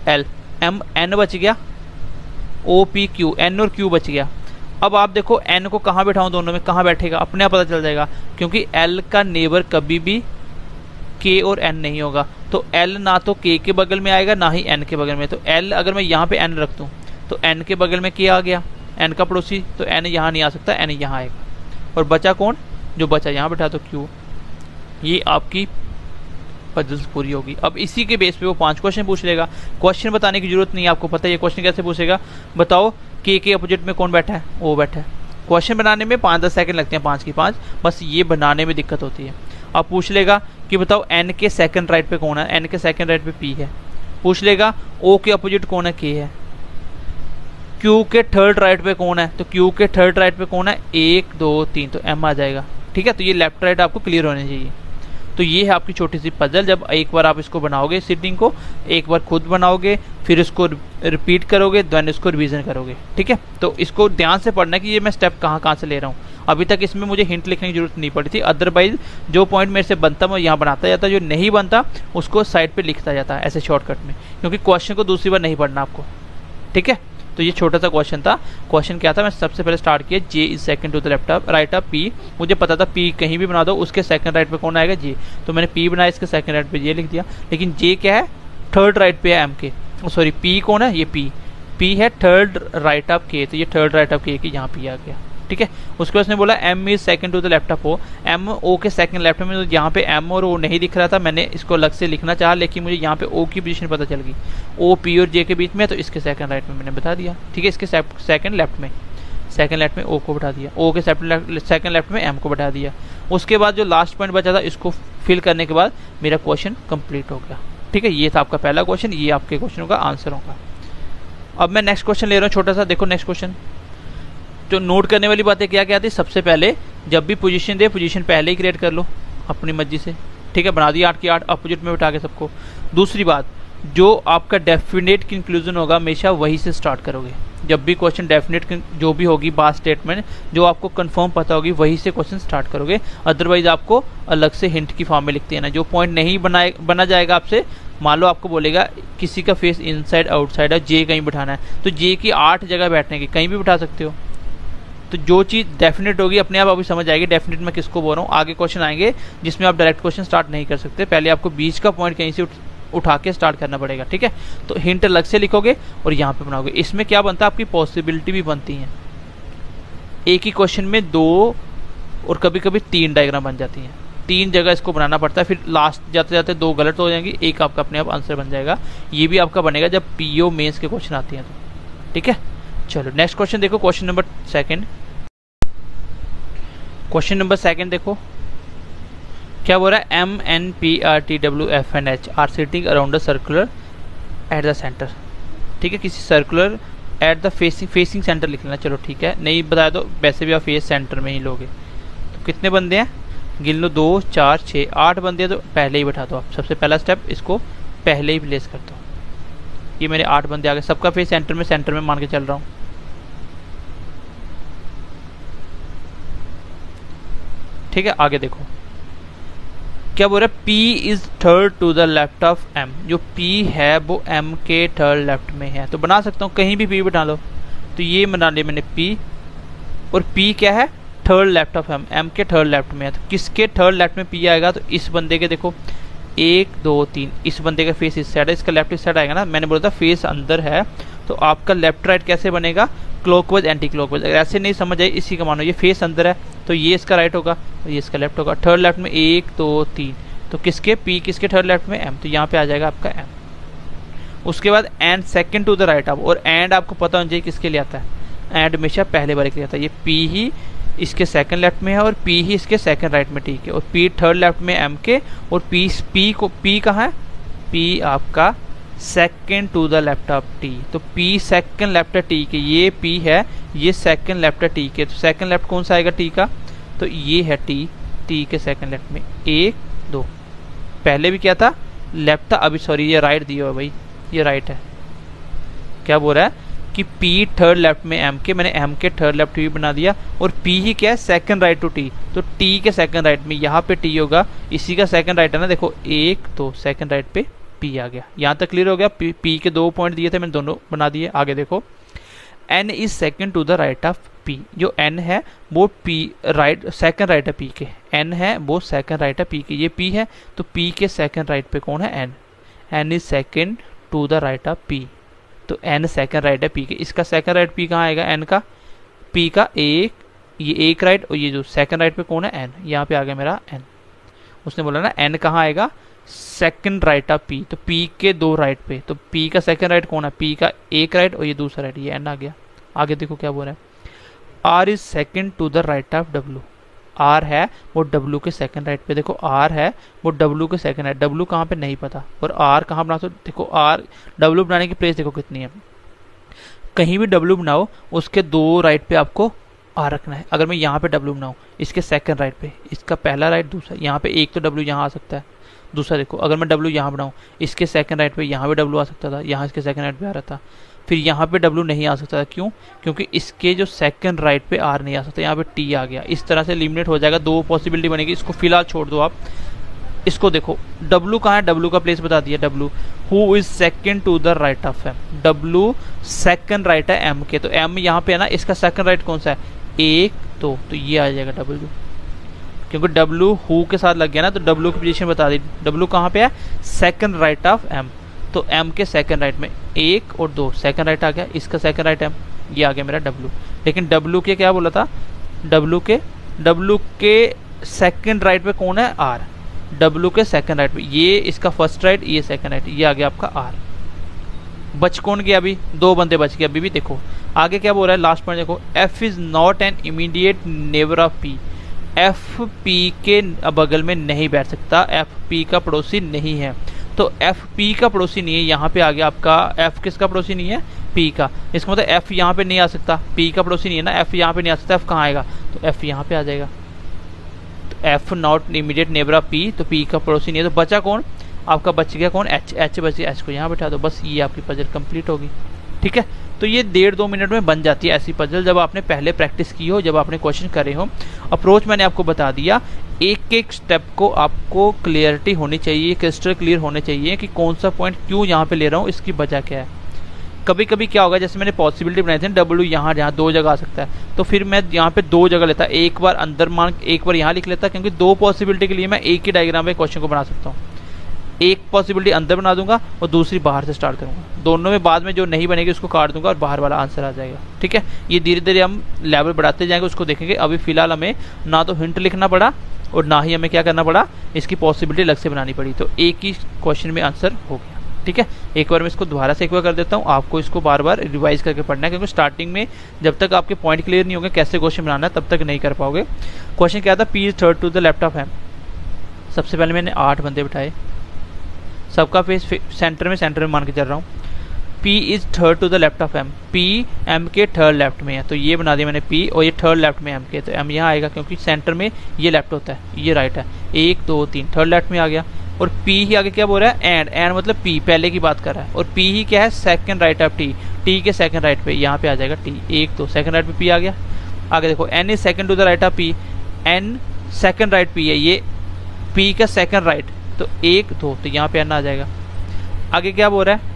L M N बच गया, O P Q, N और Q बच गया। अब आप देखो एन को कहाँ बैठाऊं, दोनों में कहाँ बैठेगा अपने आप पता चल जाएगा, क्योंकि एल का नेबर कभी भी के और एन नहीं होगा। तो एल ना तो के बगल में आएगा ना ही एन के बगल में। तो एल अगर मैं यहाँ पे एन रख दूँ तो एन के बगल में के आ गया, एन का पड़ोसी, तो एन यहाँ नहीं आ सकता, एन यहाँ आएगा। और बचा कौन, जो बचा यहाँ बैठा तो क्यू। ये आपकी पजल्स पूरी होगी। अब इसी के बेस पे वो 5 क्वेश्चन पूछ लेगा। क्वेश्चन बताने की जरूरत नहीं है, आपको पता है ये क्वेश्चन कैसे पूछेगा। बताओ के अपोजिट में कौन बैठा है, वो बैठा है। क्वेश्चन बनाने में 5-10 सेकंड लगते हैं, 5 की 5, बस ये बनाने में दिक्कत होती है। अब पूछ लेगा कि बताओ एन के सेकंड राइट पे कौन है, एन के सेकंड राइट पे पी है। पूछ लेगा ओ के अपोजिट कौन है, के है। क्यू के थर्ड राइट पे कौन है, तो क्यू के थर्ड राइट पे कौन है, 1 2 3, तो एम आ जाएगा। ठीक है, तो ये लेफ्ट राइट आपको क्लियर होने चाहिए। तो ये है आपकी छोटी सी पजल। जब एक बार आप इसको बनाओगे सीटिंग को, एक बार खुद बनाओगे, फिर इसको रिपीट करोगे, देन इसको रिवीजन करोगे। ठीक है, तो इसको ध्यान से पढ़ना कि ये मैं स्टेप कहाँ से ले रहा हूँ। अभी तक इसमें मुझे हिंट लिखने की जरूरत नहीं पड़ी थी, अदरवाइज जो पॉइंट मेरे से बनता मैं यहाँ बनाता जाता, जो नहीं बनता उसको साइड पर लिखता जाता ऐसे शॉर्टकट में, क्योंकि क्वेश्चन को दूसरी बार नहीं पढ़ना आपको। ठीक है, तो ये छोटा सा क्वेश्चन था। क्वेश्चन क्या था, मैं सबसे पहले स्टार्ट किया J is second to the left right of P. मुझे पता था पी कहीं भी बना दो उसके सेकंड राइट पे कौन आएगा, जे। तो मैंने पी बनाया, इसके सेकंड राइट पे जे लिख दिया। लेकिन जे क्या है, थर्ड राइट पे है एम के, सॉरी पी कौन है, ये पी है थर्ड राइट ऑफ के, तो ये थर्ड राइट ऑफ के यहाँ पी आ गया। ठीक है, उसके बाद उसने बोला M is second to the left of O, M O के सेकंड लेफ्ट में। तो यहाँ पे एम और ओ नहीं दिख रहा था, मैंने इसको अलग से लिखना चाहा, लेकिन मुझे यहाँ पे ओ की पोजीशन पता चल गई, ओ पी और जे के बीच में, तो इसके सेकंड राइट में मैंने बता दिया। ठीक है, इसके सेकंड लेफ्ट में ओ को बैठा दिया, ओ के सेकंड लेफ्ट में एम को बैठा दिया। उसके बाद जो लास्ट पॉइंट बचा था इसको फिल करने के बाद मेरा क्वेश्चन कंप्लीट हो गया। ठीक है, ये था आपका पहला क्वेश्चन, ये आपके क्वेश्चन का आंसर होगा। अब मैं नेक्स्ट क्वेश्चन ले रहा हूँ छोटा सा, देखो नेक्स्ट क्वेश्चन। जो नोट करने वाली बातें क्या क्या थी, सबसे पहले जब भी पोजीशन दे, पोजीशन पहले ही क्रिएट कर लो अपनी मर्जी से। ठीक है, बना दिया 8 की 8 अपोजिट में बैठा के सबको। दूसरी बात, जो आपका डेफिनेट कंक्लूजन होगा हमेशा वही से स्टार्ट करोगे। जब भी क्वेश्चन डेफिनेट जो भी होगी बात स्टेटमेंट जो आपको कंफर्म पता होगी वही से क्वेश्चन स्टार्ट करोगे। अदरवाइज आपको अलग से हिंट की फॉर्म में लिखते हैं ना, जो पॉइंट नहीं बना जाएगा आपसे। मान लो आपको बोलेगा किसी का फेस इनसाइड आउटसाइड है, जे कहीं बैठाना है, तो जे की 8 जगह बैठने की, कहीं भी बैठा सकते हो। तो जो चीज़ डेफिनेट होगी अपने आप अभी समझ आएगी डेफिनेट मैं किसको बोल रहा हूँ। आगे क्वेश्चन आएंगे जिसमें आप डायरेक्ट क्वेश्चन स्टार्ट नहीं कर सकते, पहले आपको बीच का पॉइंट कहीं से उठा के स्टार्ट करना पड़ेगा। ठीक है, तो हिंट अलग से लिखोगे और यहाँ पे बनाओगे। इसमें क्या बनता है, आपकी पॉसिबिलिटी भी बनती है। एक ही क्वेश्चन में 2 और कभी कभी 3 डायग्राम बन जाती हैं, 3 जगह इसको बनाना पड़ता है, फिर लास्ट जाते जाते 2 गलत हो जाएंगी, एक आपका अपने आप आंसर बन जाएगा। ये भी आपका बनेगा जब पीओ मेंस के क्वेश्चन आते हैं तो। ठीक है, चलो नेक्स्ट क्वेश्चन देखो, question number second. Question number second देखो क्या बोल रहा है, M N P R T W F N H are sitting around the circular at the centre. ठीक है, किसी circular at the facing centre लिख लेना। चलो ठीक है, नहीं बताया तो वैसे भी आप फेस सेंटर में ही लोगे। तो कितने बंदे हैं, गिन लो, 2 4 6 8 बंदे हैं, तो पहले ही बैठा दो आप। सबसे पहला स्टेप, इसको पहले ही प्लेस कर दो। ये मेरे 8 बंदे आ गए, सबका फेस सेंटर में मान के चल रहा हूँ। ठीक है, आगे देखो क्या बोल रहा है, P is third to the left of M। जो P है वो M के थर्ड लेफ्ट में है, तो बना सकता हूँ कहीं भी P बना लो। तो ये बना लिया मैंने P, और P क्या है, थर्ड लेफ्ट ऑफ M के थर्ड लेफ्ट में है। तो किसके थर्ड लेफ्ट में P आएगा, तो इस बंदे के देखो 1 2 3, इस बंदे का फेस इस साइड है, इसका लेफ्ट इस साइड आएगा ना। मैंने बोला था फेस अंदर है, तो आपका लेफ्ट राइट कैसे बनेगा, क्लॉकवाइज एंटी क्लॉकवाइज। ऐसे नहीं समझ आए, इसी का मानो ये फेस अंदर है तो ये इसका राइट होगा और ये इसका लेफ्ट होगा। थर्ड लेफ्ट में 1 2 3, तो किसके P किसके थर्ड लेफ्ट में M, तो यहाँ पे आ जाएगा आपका M। उसके बाद N second to the right of, और एंड आपको पता होना चाहिए किसके लिए आता है, एंड हमेशा पहले बार के लिए आता है। ये P ही इसके सेकंड लेफ्ट में है और P ही इसके सेकंड राइट में। ठीक है, और P थर्ड लेफ्ट में M के, और P कहाँ है, P आपका second to the left of T। तो P सेकंड लेफ्ट है T के, ये P है, ये सेकंड लेफ्ट है T के। तो सेकंड लेफ्ट कौन सा आएगा T का, तो ये है T के सेकंड लेफ्ट में 1 2। पहले भी क्या था, लेफ्ट था, अभी सॉरी ये राइट दिया है भाई, ये राइट है। क्या बोल रहा है कि P थर्ड लेफ्ट में M के, मैंने M के थर्ड लेफ्ट भी बना दिया, और P ही क्या है, सेकंड राइट टू T। तो T के सेकंड राइट में यहाँ पे T होगा, इसी का सेकंड राइट है ना, देखो 1 2, सेकंड राइट पे P आ गया। यहाँ तक क्लियर हो गया। P के 2 पॉइंट दिए थे मैंने, दोनों बना दिए। आगे देखो, N is second to the right of P, जो एन है वो पी राइट सेकंड राइट है पी के, एन है वो सेकंड राइट है पी के, ये पी है तो पी के सेकंड राइट पे कौन है N, N is second to the right of P, तो एन सेकंड राइट है पी के, इसका सेकंड राइट पी कहाँ आएगा एन का, पी का एक, ये एक राइट और ये जो सेकंड राइट पे कौन है एन, यहाँ पे आ गया मेरा एन। उसने बोला ना एन कहाँ आएगा सेकंड राइट ऑफ पी, तो पी के दो राइट पे, तो पी का सेकंड राइट कौन है, पी का एक राइट और ये दूसरा राइट, ये एन आ गया। आगे देखो क्या बोल रहा है, R is second to the right of W, R है वो डब्ल्यू के सेकंड राइट पे, देखो आर है वो डब्ल्यू के सेकंड राइट, डब्ल्यू कहाँ पे नहीं पता, और आर कहाँ बना, तो देखो आर डब्ल्यू बनाने की प्लेस देखो कितनी है, कहीं भी डब्ल्यू बनाओ उसके दो राइट पे आपको आर रखना है। अगर मैं यहाँ पे डब्ल्यू बनाऊँ इसके सेकंड राइट पे, इसका पहला राइट दूसरा, यहाँ पे एक तो डब्ल्यू यहाँ आ सकता है, दूसरा देखो अगर मैं डब्ल्यू यहाँ बनाऊँ इसके सेकंड राइट पे, यहाँ पे डब्ल्यू आ सकता था, यहाँ इसके सेकंड राइट पे आ रहा था, फिर यहाँ पे डब्ल्यू नहीं आ सकता था, क्यों, क्योंकि इसके जो सेकंड राइट पे आर नहीं आ सकता, यहाँ पे टी आ गया, इस तरह से एलिमिनेट हो जाएगा, दो पॉसिबिलिटी बनेगी, इसको फिलहाल छोड़ दो आप। इसको देखो डब्ल्यू कहाँ है, डब्ल्यू का प्लेस बता दिया, W who is second to the right of M, W second right है एम के, तो एम यहाँ पे है ना, इसका सेकंड राइट कौन सा है एक, तो ये आ जाएगा डब्ल्यू, क्योंकि डब्ल्यू हु के साथ लग गया ना, तो डब्ल्यू की पोजीशन बता दी, डब्ल्यू कहाँ पे है सेकंड राइट ऑफ एम, तो एम के सेकंड राइट में एक और दो सेकंड राइट आ गया, इसका सेकंड राइट एम, ये आ गया मेरा डब्ल्यू। लेकिन डब्ल्यू के क्या बोला था, डब्ल्यू के सेकंड राइट पे कौन है आर, डब्ल्यू के सेकंड राइट पे ये इसका फर्स्ट राइट, ये सेकंड राइट, ये आ गया आपका आर। बच कौन गया, अभी दो बंदे बच गए अभी भी। देखो आगे क्या बोल रहा है, लास्ट पॉइंट देखो, F is not an immediate neighbour of P, F P के बगल में नहीं बैठ सकता, एफ पी का पड़ोसी नहीं है, तो एफ पी का पड़ोसी नहीं है, यहाँ पे आ गया आपका एफ किसका पड़ोसी नहीं है पी का, इसका मतलब एफ यहाँ पे नहीं आ सकता, पी का पड़ोसी नहीं है ना, एफ यहाँ पे नहीं आ सकता, एफ कहाँ आएगा, तो एफ यहाँ पे आ जाएगा, तो F not immediate neighbour of P, तो पी का पड़ोसी नहीं है, तो बचा कौन आपका, बच गया कौन एच, एच बच गया, एच को यहाँ बैठा दो, बस ये आपकी पजल कंप्लीट होगी। ठीक है, तो ये 1.5-2 मिनट में बन जाती है ऐसी पजल, जब आपने पहले प्रैक्टिस की हो, जब आपने क्वेश्चन करे हो। अप्रोच मैंने आपको बता दिया, एक एक स्टेप को आपको क्लियरिटी होनी चाहिए, क्रिस्टल क्लियर होने चाहिए कि कौन सा पॉइंट क्यों यहाँ पे ले रहा हूँ, इसकी वजह क्या है। कभी कभी क्या होगा, जैसे मैंने पॉसिबिलिटी बनाई थी डब्ल्यू यहाँ जहाँ दो जगह आ सकता है, तो फिर मैं यहाँ पे दो जगह लेता, एक बार अंदर मान एक बार यहाँ लिख लेता, क्योंकि दो पॉसिबिलिटी के लिए मैं एक ही डायग्राम में क्वेश्चन को बना सकता हूँ, एक पॉसिबिलिटी अंदर बना दूंगा और दूसरी बाहर से स्टार्ट करूंगा, दोनों में बाद में जो नहीं बनेगी उसको काट दूंगा और बाहर वाला आंसर आ जाएगा। ठीक है, ये धीरे धीरे हम लेवल बढ़ाते जाएंगे, उसको देखेंगे। अभी फिलहाल हमें ना तो हिंट लिखना पड़ा और ना ही हमें क्या करना पड़ा, इसकी पॉसिबिलिटी अलग से बनानी पड़ी, तो एक ही क्वेश्चन में आंसर हो गया। ठीक है, एक बार मैं इसको दोबारा से एक बार कर देता हूँ, आपको इसको बार बार रिवाइज करके पढ़ना है, क्योंकि स्टार्टिंग में जब तक आपके पॉइंट क्लियर नहीं होंगे कैसे क्वेश्चन बनाना है तब तक नहीं कर पाओगे। क्वेश्चन क्या था, P is third to the left of M. सबसे पहले मैंने 8 बंदे बिठाए, सबका फेस सेंटर में मान के चल रहा हूँ। P is third to the left of M, P M के थर्ड लेफ्ट में है, तो ये बना दिया मैंने P, और ये थर्ड लेफ्ट में M के, तो M यहाँ आएगा क्योंकि सेंटर में ये लेफ्ट होता है, ये राइट है, 1 2 3 थर्ड लेफ्ट में आ गया। और P ही आगे क्या बोल रहा है, एंड मतलब P पहले की बात कर रहा है, और P ही क्या है second right of T, T के सेकंड राइट पे यहाँ पे आ जाएगा T, 1 2 सेकंड राइट पे P आ गया। आगे देखो N is second to the right of P, N second right P है, ये P का सेकंड राइट, तो 1 2 तो यहाँ पे N आ जाएगा। आगे क्या बोल रहा है,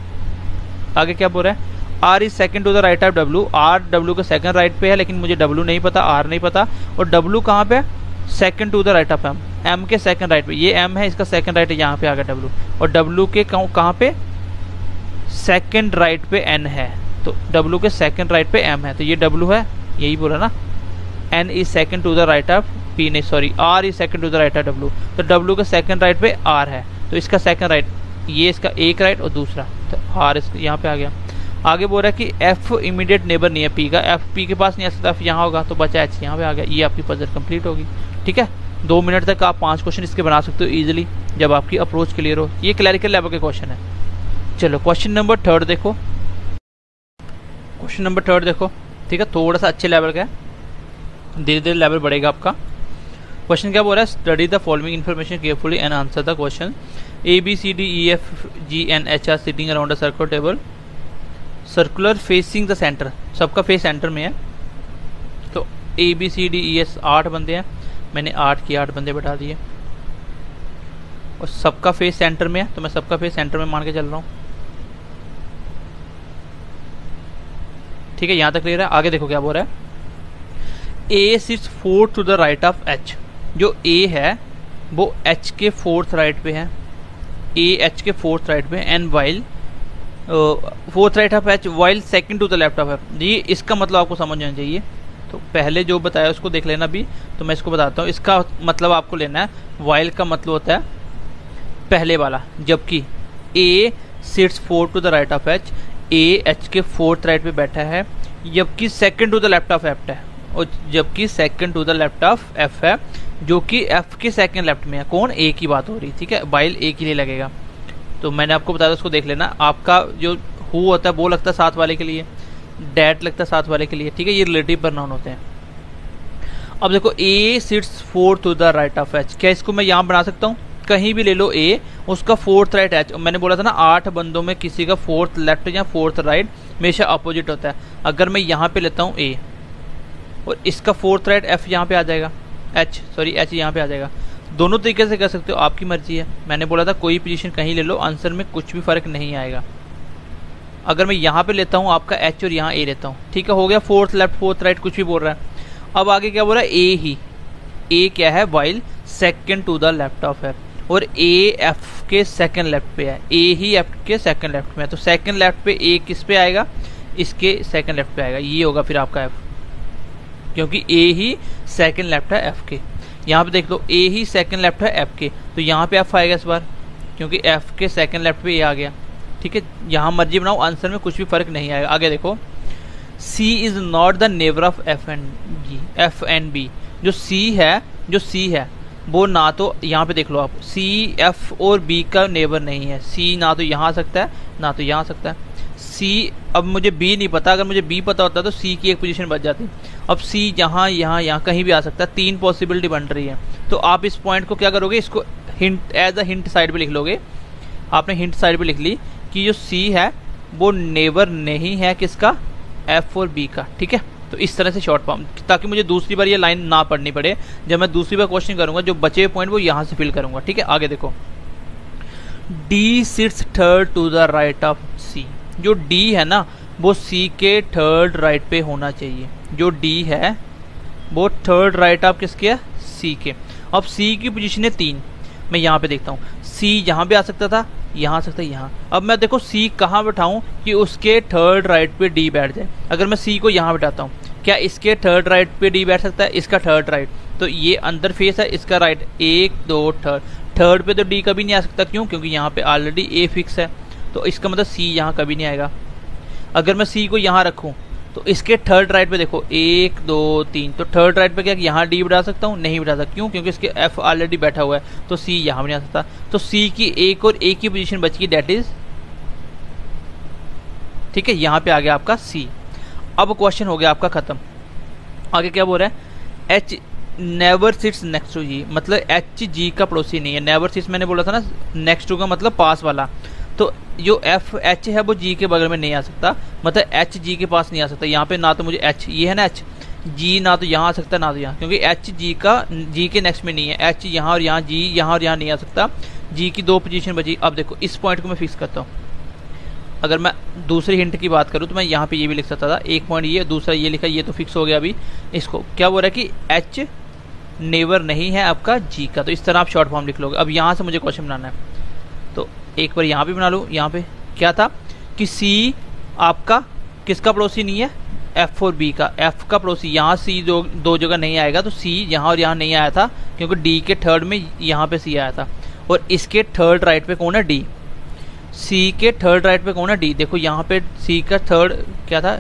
R is second to the right of W, R W का सेकंड राइट पे है, लेकिन मुझे W नहीं पता, R नहीं पता, और W कहाँ पे second to the right of M, M के सेकंड राइट पे, ये M है, इसका सेकंड राइट है, यहाँ पे आ गया W, और W के कहाँ पे सेकंड राइट पे N है, तो W के सेकंड राइट पे M है, तो ये W है, यही बोला ना, N is second to the right of P, नहीं sorry, R is second to the right of W, तो W के सेकंड राइट पे R है, तो इसका सेकंड राइट, ये इसका एक राइट और दूसरा, तो R इसका यहाँ पे आ गया। आगे बोल रहा है कि F इमीडिएट नेबर नहीं है P का, F P के पास नहीं आ सकता, F यहाँ होगा, तो बचा H यहाँ पे आ गया, ये आपकी पजल कंप्लीट होगी। ठीक है, 2 मिनट तक आप 5 क्वेश्चन इसके बना सकते हो इजीली, जब आपकी अप्रोच क्लियर हो। ये क्लैरिकल लेवल के क्वेश्चन है। चलो क्वेश्चन नंबर 3 देखो, ठीक है, थोड़ा सा अच्छे लेवल का है, धीरे धीरे लेवल बढ़ेगा आपका। क्वेश्चन क्या बोल रहा है, study the following information carefully and answer the question. A B C D E F G and H are sitting around a circular table, circular facing the center, सबका फेस सेंटर में है, तो A B C D E F 8 बंदे हैं, मैंने 8 की 8 बंदे बैठा दिए, और सबका फेस सेंटर में है, तो मैं सबका फेस सेंटर में मान के चल रहा हूँ। ठीक है, यहाँ तक क्लियर है। आगे देखो क्या बोल रहा है, A sits fourth to the right of H. जो ए है वो एच के फोर्थ राइट पे है, ए एच के फोर्थ राइट पे, and while fourth right of H while second to the left of F. जी इसका मतलब आपको समझ आना चाहिए। तो पहले जो बताया उसको देख लेना भी, तो मैं इसको बताता हूँ। इसका मतलब आपको लेना है, वाइल का मतलब होता है पहले वाला, जबकि A sits fourth to the right of H, A H के फोर्थ राइट पे बैठा है, जबकि second to the left of F है, और जबकि second to the left of F है, जो कि एफ के सेकंड लेफ्ट में है। कौन? ए की बात हो रही, ठीक है, वाइल ए के लिए लगेगा। तो मैंने आपको बताया उसको देख लेना। आपका जो हु होता है वो लगता है साथ वाले के लिए, डैट लगता है साथ वाले के लिए, ठीक है, ये रिलेटिव प्रोनाउन होते हैं। अब देखो A sits fourth to the right of H, क्या इसको मैं यहाँ बना सकता हूँ? कहीं भी ले लो ए, उसका फोर्थ राइट एच। मैंने बोला था ना 8 बंदों में किसी का फोर्थ लेफ्ट या फोर्थ राइट हमेशा अपोजिट होता है। अगर मैं यहाँ पे लेता हूँ ए और इसका फोर्थ राइट एफ यहाँ पे आ जाएगा, एच यहाँ पे आ जाएगा। दोनों तरीके से कर सकते हो, आपकी मर्जी है। मैंने बोला था कोई पोजीशन कहीं ले लो, आंसर में कुछ भी फर्क नहीं आएगा। अगर मैं यहाँ पे लेता हूँ आपका एच और यहाँ ए लेता हूँ, ठीक है, हो गया फोर्थ लेफ्ट फोर्थ राइट कुछ भी बोल रहा है। अब आगे क्या बोल रहा है? ए ही, ए क्या है? While second to the left of F, और ए एफ के सेकंड लेफ्ट पे है, ए ही एफ के सेकंड लेफ्ट में है। तो सेकंड लेफ्ट पे ए किस पे आएगा? इसके सेकंड लेफ्ट पे आएगा, ये होगा फिर आपका एफ, क्योंकि ए ही सेकंड लेफ्ट है एफ के। यहाँ पे देख लो ए ही सेकंड लेफ्ट है एफ के, तो यहाँ पे एफ आएगा इस बार, क्योंकि एफ के सेकंड लेफ्ट पे ए आ गया, ठीक है। यहाँ मर्जी बनाओ, आंसर में कुछ भी फर्क नहीं आएगा। आगे देखो, C is not the neighbour of F and B. जो सी है वो ना तो यहाँ पे देख लो आप, सी एफ और बी का नेबर नहीं है। सी ना तो यहाँ आ सकता है ना तो यहाँ आ सकता है। सी, अब मुझे बी नहीं पता, अगर मुझे बी पता होता तो सी की एक पोजीशन बच जाती। अब सी यहाँ कहीं भी आ सकता है, 3 पॉसिबिलिटी बन रही है। तो आप इस पॉइंट को क्या करोगे, इसको hint as a hint side पे लिख लोगे। आपने हिंट साइड पे लिख ली कि जो सी है वो नेबर नहीं है किसका? एफ और बी का, ठीक है। तो इस तरह से शॉर्ट फॉर्म, ताकि मुझे दूसरी बार ये लाइन ना पढ़नी पड़े। जब मैं दूसरी बार क्वेश्चन करूंगा जो बचे हुए पॉइंट वो यहाँ से फिल करूंगा, ठीक है। आगे देखो, D sits third to the right of C. जो डी है ना वो सी के थर्ड राइट पे होना चाहिए। जो डी है वो थर्ड राइट ऑफ किसके है? सी के। अब सी की पोजीशन है 3, मैं यहाँ पे देखता हूँ, सी यहाँ पे आ सकता था, यहाँ आ सकता है, यहाँ। अब मैं देखो सी कहाँ बैठाऊँ कि उसके थर्ड राइट पे डी बैठ जाए। अगर मैं सी को यहाँ बैठाता हूँ, क्या इसके थर्ड राइट पे डी बैठ सकता है? इसका थर्ड राइट, तो ये अंदर फेस है, इसका राइट 1 2 थर्ड पे तो डी कभी नहीं आ सकता। क्यों? क्योंकि यहाँ पे ऑलरेडी ए फिक्स है, तो इसका मतलब सी यहाँ कभी नहीं आएगा। अगर मैं सी को यहाँ रखूँ तो इसके थर्ड राइट पे देखो 1 2 3, तो थर्ड राइट पे क्या यहाँ डी बढ़ा सकता हूँ? नहीं बढ़ा सकता। क्यों? क्योंकि इसके एफ ऑलरेडी बैठा हुआ है, तो सी यहाँ भी नहीं आ सकता। तो सी की एक और एक की पोजीशन बच गई, दैट इज, ठीक है, यहाँ पे आ गया आपका सी। अब क्वेश्चन हो गया आपका खत्म। आगे क्या बोल रहा है? H never sits next to G, मतलब एच जी का पड़ोसी नहीं है। नेवर सिट्स मैंने बोला था ना, नेक्स्ट टू का मतलब पास वाला। तो जो एफ एच है वो जी के बगल में नहीं आ सकता, मतलब एच जी के पास नहीं आ सकता। यहाँ पे ना तो मुझे एच, ये है ना एच, जी ना तो यहाँ आ सकता ना तो यहाँ, क्योंकि एच जी का जी के नेक्स्ट में नहीं है। एच यहाँ और यहाँ, जी यहाँ और यहाँ नहीं आ सकता। जी की 2 पोजीशन बची। अब देखो इस पॉइंट को मैं फिक्स करता हूँ। अगर मैं दूसरी हिंट की बात करूँ तो मैं यहाँ पे ये भी लिख सकता था, एक पॉइंट ये, दूसरा ये लिखा, ये तो फिक्स हो गया। अभी इसको क्या बोल रहा है कि एच नेवर नहीं है आपका जी का, तो इस तरह आप शॉर्ट फॉर्म लिख लोगे। अब यहाँ से मुझे क्वेश्चन बनाना है, तो एक बार यहाँ पे बना लूँ। यहाँ पे क्या था कि सी आपका किसका पड़ोसी नहीं है? एफ और बी का। एफ का पड़ोसी, यहाँ सी दो जगह नहीं आएगा, तो सी यहाँ और यहाँ नहीं आया था, क्योंकि डी के थर्ड में यहाँ पे सी आया था। और इसके थर्ड राइट पे कौन है? डी। सी के थर्ड राइट पे कौन है? डी। देखो यहाँ पे सी का थर्ड क्या था?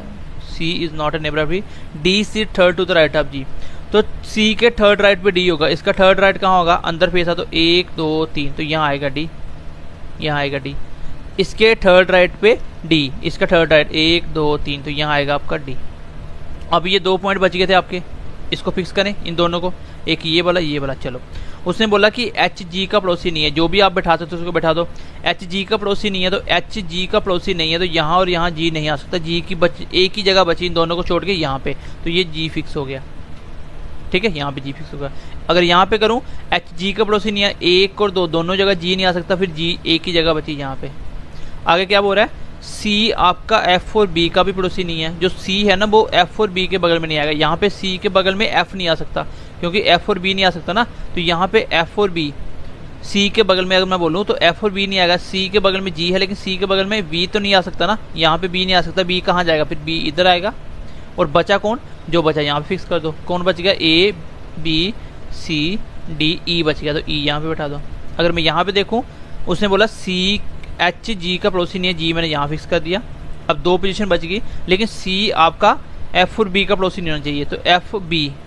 C is not a neighbour of D, D sit third to the right of G. तो सी के थर्ड राइट पे डी होगा, इसका थर्ड राइट कहाँ होगा? अंदर फेस है, तो 1 2 3, तो यहाँ आएगा डी, यहाँ आएगा डी। इसके थर्ड राइट पे डी, इसका थर्ड राइट 1 2 3, तो यहाँ आएगा आपका डी। अब ये 2 पॉइंट बच गए थे आपके, इसको फिक्स करें इन दोनों को, एक ये वाला। चलो, उसने बोला कि एच जी का पड़ोसी नहीं है। जो भी आप बैठा सकते हो उसको बैठा दो। एच जी का पड़ोसी नहीं है, तो एच जी का पड़ोसी नहीं है, तो यहाँ और यहाँ जी नहीं आ सकता। जी की एक ही जगह बची इन दोनों को छोड़ के यहाँ पे, तो ये जी फिक्स हो गया, ठीक है, यहाँ पे जी फिक्स होगा। अगर यहाँ पे करूँ एच जी का पड़ोसी नहीं है, 1 और 2 दोनों जगह जी नहीं आ सकता, फिर जी एक ही जगह बची यहाँ पे। आगे क्या बोल रहा है सी आपका एफ और बी का भी पड़ोसी नहीं है। जो सी है ना वो एफ और बी के बगल में नहीं आएगा। यहाँ पे सी के बगल में एफ नहीं आ सकता, क्योंकि एफ और बी नहीं आ सकता ना। तो यहाँ पे एफ और बी, सी के बगल में अगर मैं बोलूँ तो एफ और बी नहीं आएगा। सी के बगल में जी है, लेकिन सी के बगल में बी तो नहीं आ सकता ना। यहाँ पे बी नहीं आ सकता, बी कहाँ जाएगा, फिर बी इधर आएगा। और बचा कौन, जो बचा यहाँ पे फिक्स कर दो। कौन बच गया, ए बी सी डी ई बच गया, तो ई यहाँ पे बैठा दो। अगर मैं यहाँ पे देखूँ, उसने बोला सी एच जी का पड़ोसी नहीं है, जी मैंने यहाँ फिक्स कर दिया। अब 2 पोजीशन बच गई, लेकिन सी आपका एफ और बी का पड़ोसी नहीं होना चाहिए। तो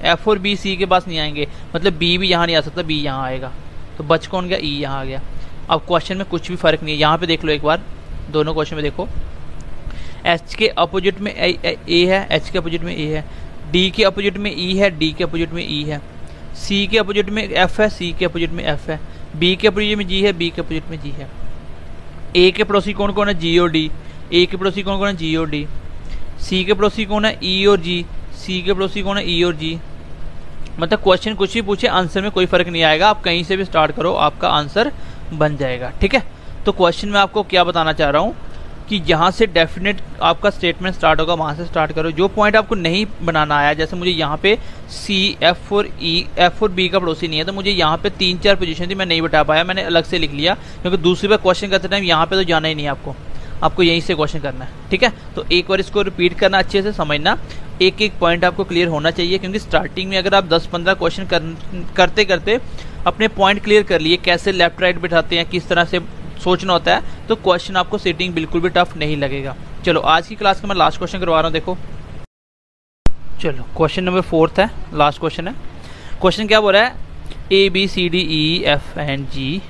एफ और बी सी के पास नहीं आएंगे, मतलब बी भी यहाँ नहीं आ सकता, बी यहाँ आएगा। तो बच कौन गया, ई यहाँ आ गया। अब क्वेश्चन में कुछ भी फर्क नहीं है। यहाँ पे देख लो एक बार, दोनों क्वेश्चन में देखो, एच के अपोजिट में ए है, एच के अपोजिट में ए है, डी के अपोजिट में ई है, डी के अपोजिट में ई है, सी के अपोजिट में एफ है, सी के अपोजिट में एफ है, बी के अपोजिट में जी है, बी के अपोजिट में जी है। ए के पड़ोसी कौन कौन है, जी और डी। ए के पड़ोसी कौन कौन है, जी और डी। सी के पड़ोसी कौन है, ई और जी। सी के पड़ोसी कौन है, ई और जी। मतलब क्वेश्चन कुछ भी पूछे, आंसर में कोई फर्क नहीं आएगा। आप कहीं से भी स्टार्ट करो, आपका आंसर बन जाएगा। ठीक है, तो क्वेश्चन में आपको क्या बताना चाह रहा हूँ कि जहाँ से डेफिनेट आपका स्टेटमेंट स्टार्ट होगा वहाँ से स्टार्ट करो। जो पॉइंट आपको नहीं बनाना आया, जैसे मुझे यहाँ पे सी एफ और ई, एफ और बी का पड़ोसी नहीं है, तो मुझे यहाँ पे 3-4 पोजीशन थी, मैं नहीं बता पाया, मैंने अलग से लिख लिया, क्योंकि दूसरी बार क्वेश्चन करते टाइम यहाँ पे तो जाना ही नहीं है आपको यहीं से क्वेश्चन करना है। ठीक है, तो एक बार इसको रिपीट करना, अच्छे से समझना, एक एक पॉइंट आपको क्लियर होना चाहिए। क्योंकि स्टार्टिंग में अगर आप 10-15 क्वेश्चन करते करते अपने पॉइंट क्लियर कर लिए, कैसे लेफ्ट राइट बिठाते हैं, किस तरह से सोचना होता है, तो क्वेश्चन आपको सिटिंग बिल्कुल भी टफ नहीं लगेगा। चलो आज की क्लास का मैं लास्ट क्वेश्चन करवा रहा हूँ, देखो। चलो क्वेश्चन नंबर 4 है, लास्ट क्वेश्चन है। क्वेश्चन क्या बोल रहा है, A B C D E F and G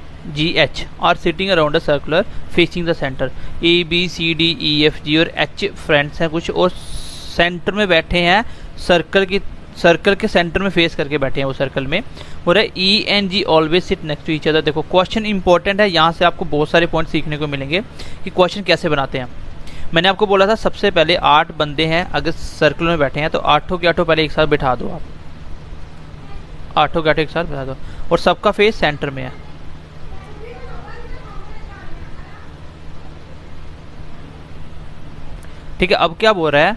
H are sitting around a circular facing the centre. A B C D E F G और एच फ्रेंड्स हैं कुछ, और सेंटर में बैठे हैं, सर्कल के सेंटर में फेस करके बैठे हैं वो सर्कल में। हो रहा है E and G always sit next to each other. देखो क्वेश्चन इंपॉर्टेंट है, यहाँ से आपको बहुत सारे पॉइंट सीखने को मिलेंगे कि क्वेश्चन कैसे बनाते हैं। मैंने आपको बोला था सबसे पहले 8 बंदे हैं, अगर सर्कल में बैठे हैं तो 8 के 8 पहले एक साथ बिठा दो। आप 8 के 8 एक साथ बिठा दो, और सबका फेस सेंटर में है। ठीक है, अब क्या बोल रहा है,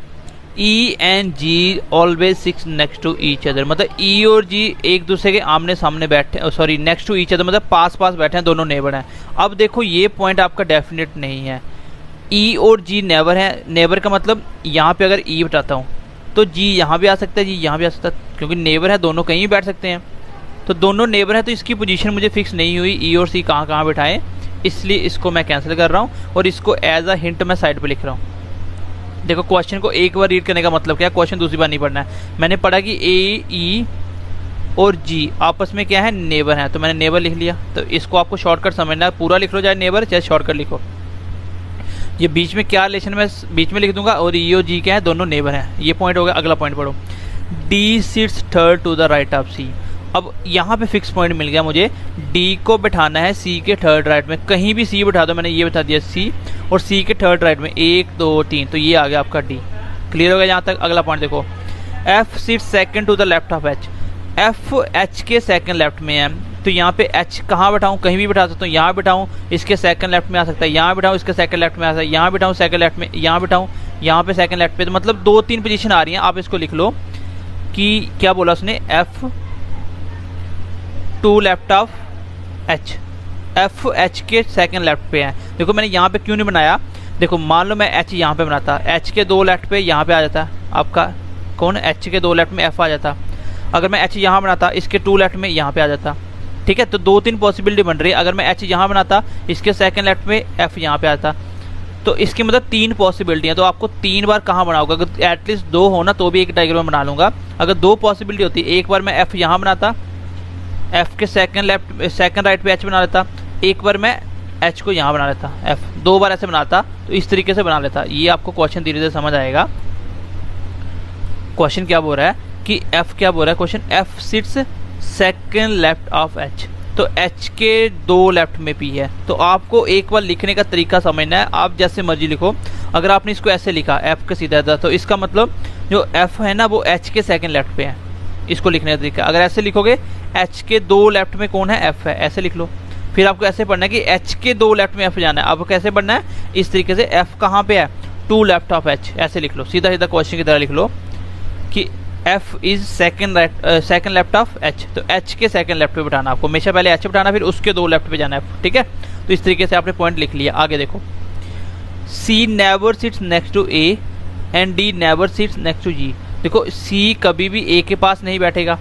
E and G always six next to each other, मतलब ई और जी एक दूसरे के आमने सामने बैठे, sorry next to each other मतलब पास पास बैठे हैं, दोनों नेबर हैं। अब देखो ये पॉइंट आपका डेफिनेट नहीं है। ई और जी नेबर है, नेबर का मतलब यहाँ पे अगर ई बताता हूँ तो जी यहाँ भी आ सकता है, जी यहाँ भी आ सकता है, क्योंकि नेबर है, दोनों कहीं भी बैठ सकते हैं। तो दोनों नेबर है, तो इसकी पोजीशन मुझे फिक्स नहीं हुई, ई और सी कहाँ कहाँ बैठाएं, इसलिए इसको मैं कैंसिल कर रहा हूँ और इसको एज अ हिंट मैं साइड पर लिख रहा हूँ। देखो क्वेश्चन को एक बार रीड करने का मतलब क्या है, क्वेश्चन दूसरी बार नहीं पढ़ना है। मैंने पढ़ा कि ए ई और जी आपस में क्या है, नेबर है, तो मैंने नेबर लिख लिया। तो इसको आपको शॉर्टकट समझना है, पूरा लिख लो चाहे नेबर चाहे शॉर्टकट लिखो। ये बीच में क्या रिलेशन में बीच में लिख दूंगा, और ई और जी क्या है, दोनों नेबर हैं। ये पॉइंट हो गया। अगला पॉइंट पढ़ो, D sits third to the right of C. अब यहाँ पे फिक्स पॉइंट मिल गया मुझे, डी को बिठाना है सी के थर्ड राइट में, कहीं भी सी बिठा दो, मैंने ये बता दिया सी, और सी के थर्ड राइट में 1 2 3, तो ये आ गया आपका डी। क्लियर हो गया यहाँ तक। अगला पॉइंट देखो, F sits second to the left of H. F H के सेकंड लेफ्ट में है, तो यहाँ पे एच कहाँ बिठाऊँ, कहीं भी बिठा सकता हूँ। यहाँ बिठाऊँ, इसके सेकंड लेफ्ट में आ सकता है, यहाँ बिठाऊँ, इसके सेकंड लेफ्ट में आ सकता है, यहाँ बिठाऊँ सेकंड लेफ्ट में, यहाँ बिठाऊँ, यहाँ पे सेकंड लेफ्ट पे, तो मतलब 2-3 पोजीशन आ रही हैं। आप इसको लिख लो कि क्या बोला उसने, F two left of H, F H के सेकंड लेफ्ट पे है। देखो मैंने यहाँ पे क्यों नहीं बनाया, देखो मान लो मैं एच यहाँ पे बनाता, एच के 2 लेफ्ट पे यहाँ पे आ जाता आपका कौन, एच के 2 लेफ्ट में एफ आ जाता। अगर मैं एच यहाँ बनाता, इसके 2 लेफ्ट में यहाँ पे आ जाता। ठीक है, तो 2-3 पॉसिबिलिटी बन रही है। अगर मैं एच यहाँ बनाता, इसके सेकंड लेफ्ट में एफ यहाँ पे आता, तो इसकी मतलब 3 पॉसिबिलिटी है। तो आपको 3 बार कहाँ बनाओगे, अगर एटलीस्ट 2 हो ना तो भी एक डायग्राम बना लूंगा। अगर 2 पॉसिबिलिटी होती, एक बार मैं एफ यहाँ बनाता, एफ के सेकंड राइट पे एच बना लेता, एक बार मैं एच को यहाँ बना लेता, एफ 2 बार ऐसे बनाता, तो इस तरीके से बना लेता। ये आपको क्वेश्चन धीरे धीरे समझ आएगा। क्वेश्चन क्या बोल रहा है कि एफ क्या बोल रहा है, question F sits second left of H, तो एच के 2 लेफ्ट में पी है। तो आपको एक बार लिखने का तरीका समझना है, आप जैसे मर्जी लिखो। अगर आपने इसको ऐसे लिखा एफ का सीधा था, तो इसका मतलब जो एफ है ना वो एच के सेकंड लेफ्ट पे है, इसको लिखने का तरीका। अगर ऐसे लिखोगे एच के 2 लेफ्ट में कौन है, एफ है, ऐसे लिख लो। फिर आपको ऐसे पढ़ना है कि एच के 2 लेफ्ट में एफ जाना है। अब कैसे पढ़ना है, इस तरीके से एफ कहाँ पे है, 2 लेफ्ट ऑफ एच, ऐसे लिख लो, सीधा सीधा क्वेश्चन की तरह लिख लो कि F is second left of H. तो एच के सेकंड लेफ्ट पे बिठाना आपको, हमेशा पहले एच बिठाना, फिर उसके 2 लेफ्ट पे जाना है, ठीक है। तो इस तरीके से आपने पॉइंट लिख लिया। आगे देखो, C never sits next to A and D never sits next to G. देखो सी कभी भी ए के पास नहीं बैठेगा,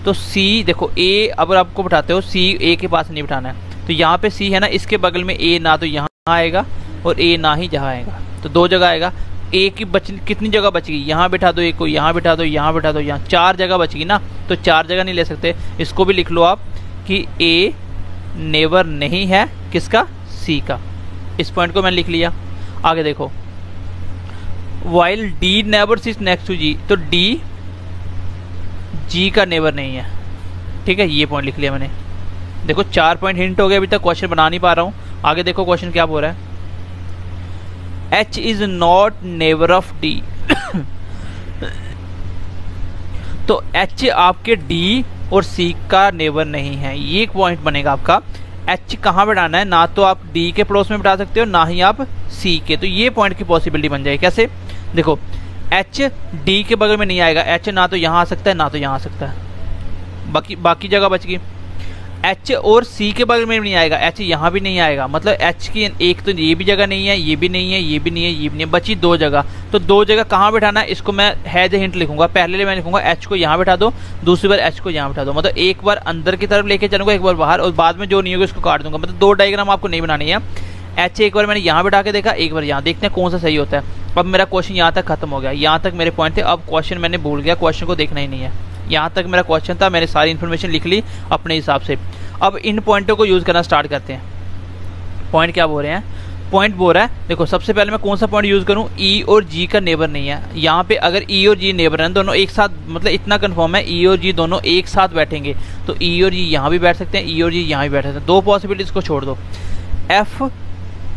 तो सी देखो ए अगर आपको बिठाते हो सी ए के पास नहीं बिठाना है, तो यहाँ पे सी है ना, इसके बगल में ए ना तो यहाँ आएगा और ए ना ही जहाँ आएगा, तो 2 जगह आएगा। ए की कितनी जगह बच गई, यहाँ बिठा दो, एक को यहाँ बिठा दो, यहाँ बिठा दो, यहाँ 4 जगह बच गई ना, तो 4 जगह नहीं ले सकते। इसको भी लिख लो आप कि ए नेवर नहीं है किसका, सी का। इस पॉइंट को मैंने लिख लिया। आगे देखो, while D never sits next to G, तो डी जी का नेवर नहीं है, ठीक है, ये पॉइंट लिख लिया मैंने। देखो 4 पॉइंट हिंट हो गए, अभी तक क्वेश्चन बना नहीं पा रहा हूँ। आगे देखो क्वेश्चन क्या बोल रहा है, H is not never of D। तो H आपके D और C का नेवर नहीं है, ये एक पॉइंट बनेगा आपका। H कहाँ बैठाना है, ना तो आप D के पड़ोस में बैठा सकते हो, ना ही आप C के, तो ये पॉइंट की पॉसिबिलिटी बन जाएगी। कैसे, देखो H D के बगल में नहीं आएगा, H ना तो यहाँ आ सकता है ना तो यहाँ आ सकता है, बाकी जगह बच गई। H और C के बगल में भी नहीं आएगा, H यहाँ भी नहीं आएगा, मतलब H की एक तो ये भी जगह नहीं है, ये भी नहीं है, ये भी नहीं है, ये भी नहीं है, बची 2 जगह। तो 2 जगह कहाँ बैठाना है, इसको मैं हैज ए हिंट लिखूंगा। पहले मैं लिखूंगा H को यहाँ बैठा दो, दूसरी बार H को यहाँ बैठा दो, मतलब एक बार अंदर की तरफ लेके चलूंगा, एक बार बाहर, और बाद में जो नहीं होगा इसको काट दूंगा। मतलब 2 डायग्राम आपको नहीं बनानी है। H एक बार मैंने यहाँ बैठा के देखा, एक बार यहाँ, देखते हैं कौन सा सही होता है। अब मेरा क्वेश्चन यहाँ तक खत्म हो गया, यहाँ तक मेरे पॉइंट थे। अब क्वेश्चन मैंने भूल गया, क्वेश्चन को देखना ही नहीं है। यहाँ तक मेरा क्वेश्चन था, मैंने सारी इन्फॉर्मेशन लिख ली अपने हिसाब से। अब इन पॉइंटों को यूज करना स्टार्ट करते हैं। पॉइंट क्या बोल रहे हैं, पॉइंट बोल रहा है, देखो सबसे पहले मैं कौन सा पॉइंट यूज करूं, ई और जी का नेबर नहीं है। यहाँ पे अगर ई और जी नेबर हैं, दोनों एक साथ, मतलब इतना कंफर्म है ई और जी दोनों एक साथ बैठेंगे, तो ई और जी यहाँ भी बैठ सकते हैं, ई और जी यहाँ भी बैठ सकते हैं। 2 पॉसिबिलिटीज को छोड़ दो। एफ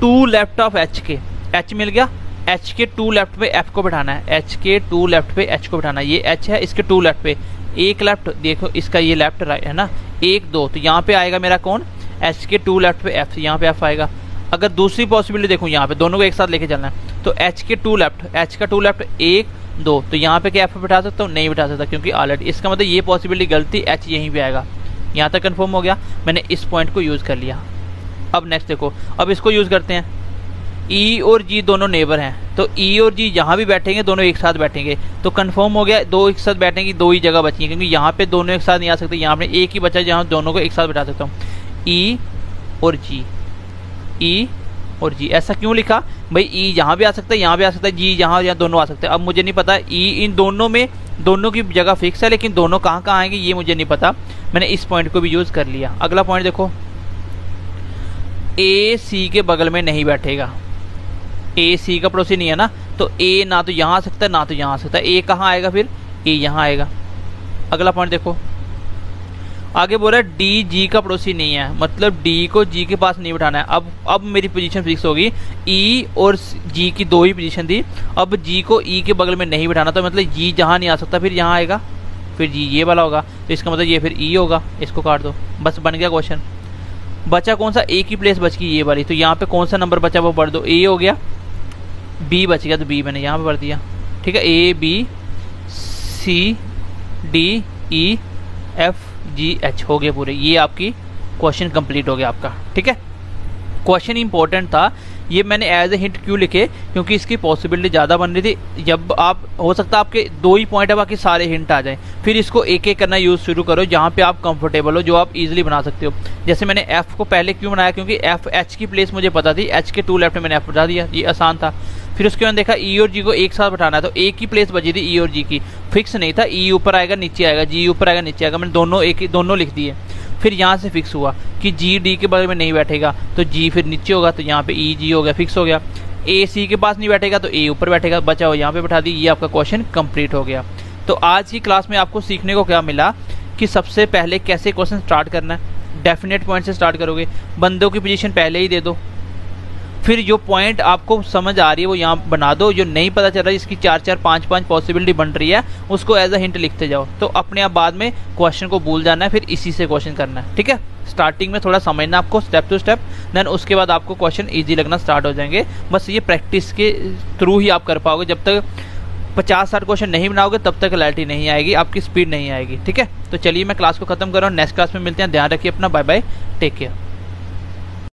2 लेफ्ट ऑफ एच के, एच मिल गया, एच के 2 लेफ्ट पे एफ को बैठाना है, एच के 2 लेफ्ट पे एच को बैठाना है। ये एच है, इसके 2 लेफ्ट पे, एक लेफ्ट देखो इसका, ये लेफ्ट राइट है ना, 1 2, तो यहाँ पे आएगा मेरा कौन, एच के 2 लेफ्ट पे एफ, यहाँ पे एफ आएगा। अगर दूसरी पॉसिबिलिटी देखूँ, यहाँ पे दोनों को एक साथ लेके चलना है, तो एच के 2 लेफ्ट, एच का 2 लेफ्ट 1 2, तो यहाँ पे क्या एफ बैठा सकता हूँ, नहीं बैठा सकता, क्योंकि ऑलरेडी, इसका मतलब ये पॉसिबिलिटी गलती, एच यहीं पे आएगा। यहाँ तक कन्फर्म हो गया, मैंने इस पॉइंट को यूज कर लिया। अब नेक्स्ट देखो, अब इसको यूज करते हैं। ई और जी दोनों नेबर हैं, तो ई और जी जहाँ भी बैठेंगे दोनों एक साथ बैठेंगे, तो कंफर्म हो गया 2 एक साथ बैठने की 2 ही जगह बची है, क्योंकि यहाँ पे दोनों एक साथ नहीं आ सकते, यहाँ पे एक ही बचा जहाँ दोनों को एक साथ बैठा सकता हूँ। ई और जी, ई और जी, ऐसा क्यों लिखा भाई, ई यहाँ भी आ सकता है, यहाँ भी आ सकता है, जी यहाँ दोनों आ सकते हैं। अब मुझे नहीं पता ई इन दोनों में, दोनों की जगह फिक्स है, लेकिन दोनों कहाँ कहाँ आएंगे ये मुझे नहीं पता, मैंने इस पॉइंट को भी यूज कर लिया। अगला पॉइंट देखो, ए सी के बगल में नहीं बैठेगा, ए सी का पड़ोसी नहीं है ना, तो ए ना तो यहाँ आ सकता है ना तो यहाँ आ सकता है, ए कहाँ आएगा फिर, ए यहाँ आएगा। अगला पॉइंट देखो, आगे बोल रहा है डी जी का पड़ोसी नहीं है, मतलब डी को जी के पास नहीं बिठाना है। अब मेरी पोजीशन फिक्स होगी, ई और जी की 2 ही पोजीशन थी, अब जी को ई के बगल में नहीं बिठाना, तो मतलब जी जहाँ नहीं आ सकता फिर यहाँ आएगा, फिर जी ये वाला होगा, तो इसका मतलब ये फिर ई होगा, इसको काट दो, बस बन गया क्वेश्चन। बचा कौन सा, ए की प्लेस बच गई ये वाली, तो यहाँ पे कौन सा नंबर बचा वो पढ़ दो, ए हो गया, बी बच गया, तो बी मैंने यहाँ पे भर दिया, ठीक है। A B C D E F G H हो गए पूरे, ये आपकी क्वेश्चन कंप्लीट हो गया आपका, ठीक है। क्वेश्चन इंपॉर्टेंट था, ये मैंने एज ए हिंट क्यों लिखे, क्योंकि इसकी पॉसिबिलिटी ज़्यादा बन रही थी। जब आप, हो सकता है आपके 2 ही पॉइंट है, बाकी सारे हिंट आ जाएं, फिर इसको एक एक करना यूज़ शुरू करो जहाँ पे आप कंफर्टेबल हो, जो आप इजीली बना सकते हो। जैसे मैंने एफ को पहले क्यों बनाया, क्योंकि एफ एच की प्लेस मुझे पता थी, एच के 2 लेफ्ट में मैंने एफ बता दिया, ये आसान था। फिर उसके बाद देखा ई और जी को एक साथ बैठाना है, तो एक ही प्लेस बची थी ई और जी की, फिक्स नहीं था, ई ऊपर आएगा नीचे आएगा, जी ऊपर आएगा नीचे आएगा, मैंने दोनों लिख दिए। फिर यहाँ से फिक्स हुआ कि जी डी के बगल में नहीं बैठेगा, तो जी फिर नीचे होगा, तो यहाँ पे ई जी हो गया, फिक्स हो गया। ए सी के पास नहीं बैठेगा तो ए ऊपर बैठेगा, बचा हो यहाँ पे बैठा दी, ये आपका क्वेश्चन कंप्लीट हो गया। तो आज की क्लास में आपको सीखने को क्या मिला कि सबसे पहले कैसे क्वेश्चन स्टार्ट करना है, डेफिनेट पॉइंट से स्टार्ट करोगे, बंदों की पोजीशन पहले ही दे दो, फिर जो पॉइंट आपको समझ आ रही है वो यहाँ बना दो, जो नहीं पता चल रहा है जिसकी 4 5 पॉसिबिलिटी बन रही है उसको एज अ हिंट लिखते जाओ, तो अपने आप बाद में क्वेश्चन को भूल जाना है, फिर इसी से क्वेश्चन करना है, ठीक है। स्टार्टिंग में थोड़ा समझना आपको स्टेप टू स्टेप, देन उसके बाद आपको क्वेश्चन इजी लगना स्टार्ट हो जाएंगे। बस ये प्रैक्टिस के थ्रू ही आप कर पाओगे। जब तक 50-60 क्वेश्चन नहीं बनाओगे तब तक क्लैरिटी नहीं आएगी, आपकी स्पीड नहीं आएगी। ठीक है, तो चलिए मैं क्लास को खत्म कर रहा हूँ, नेक्स्ट क्लास में मिलते हैं। ध्यान रखिए अपना, बाय बाय, टेक केयर।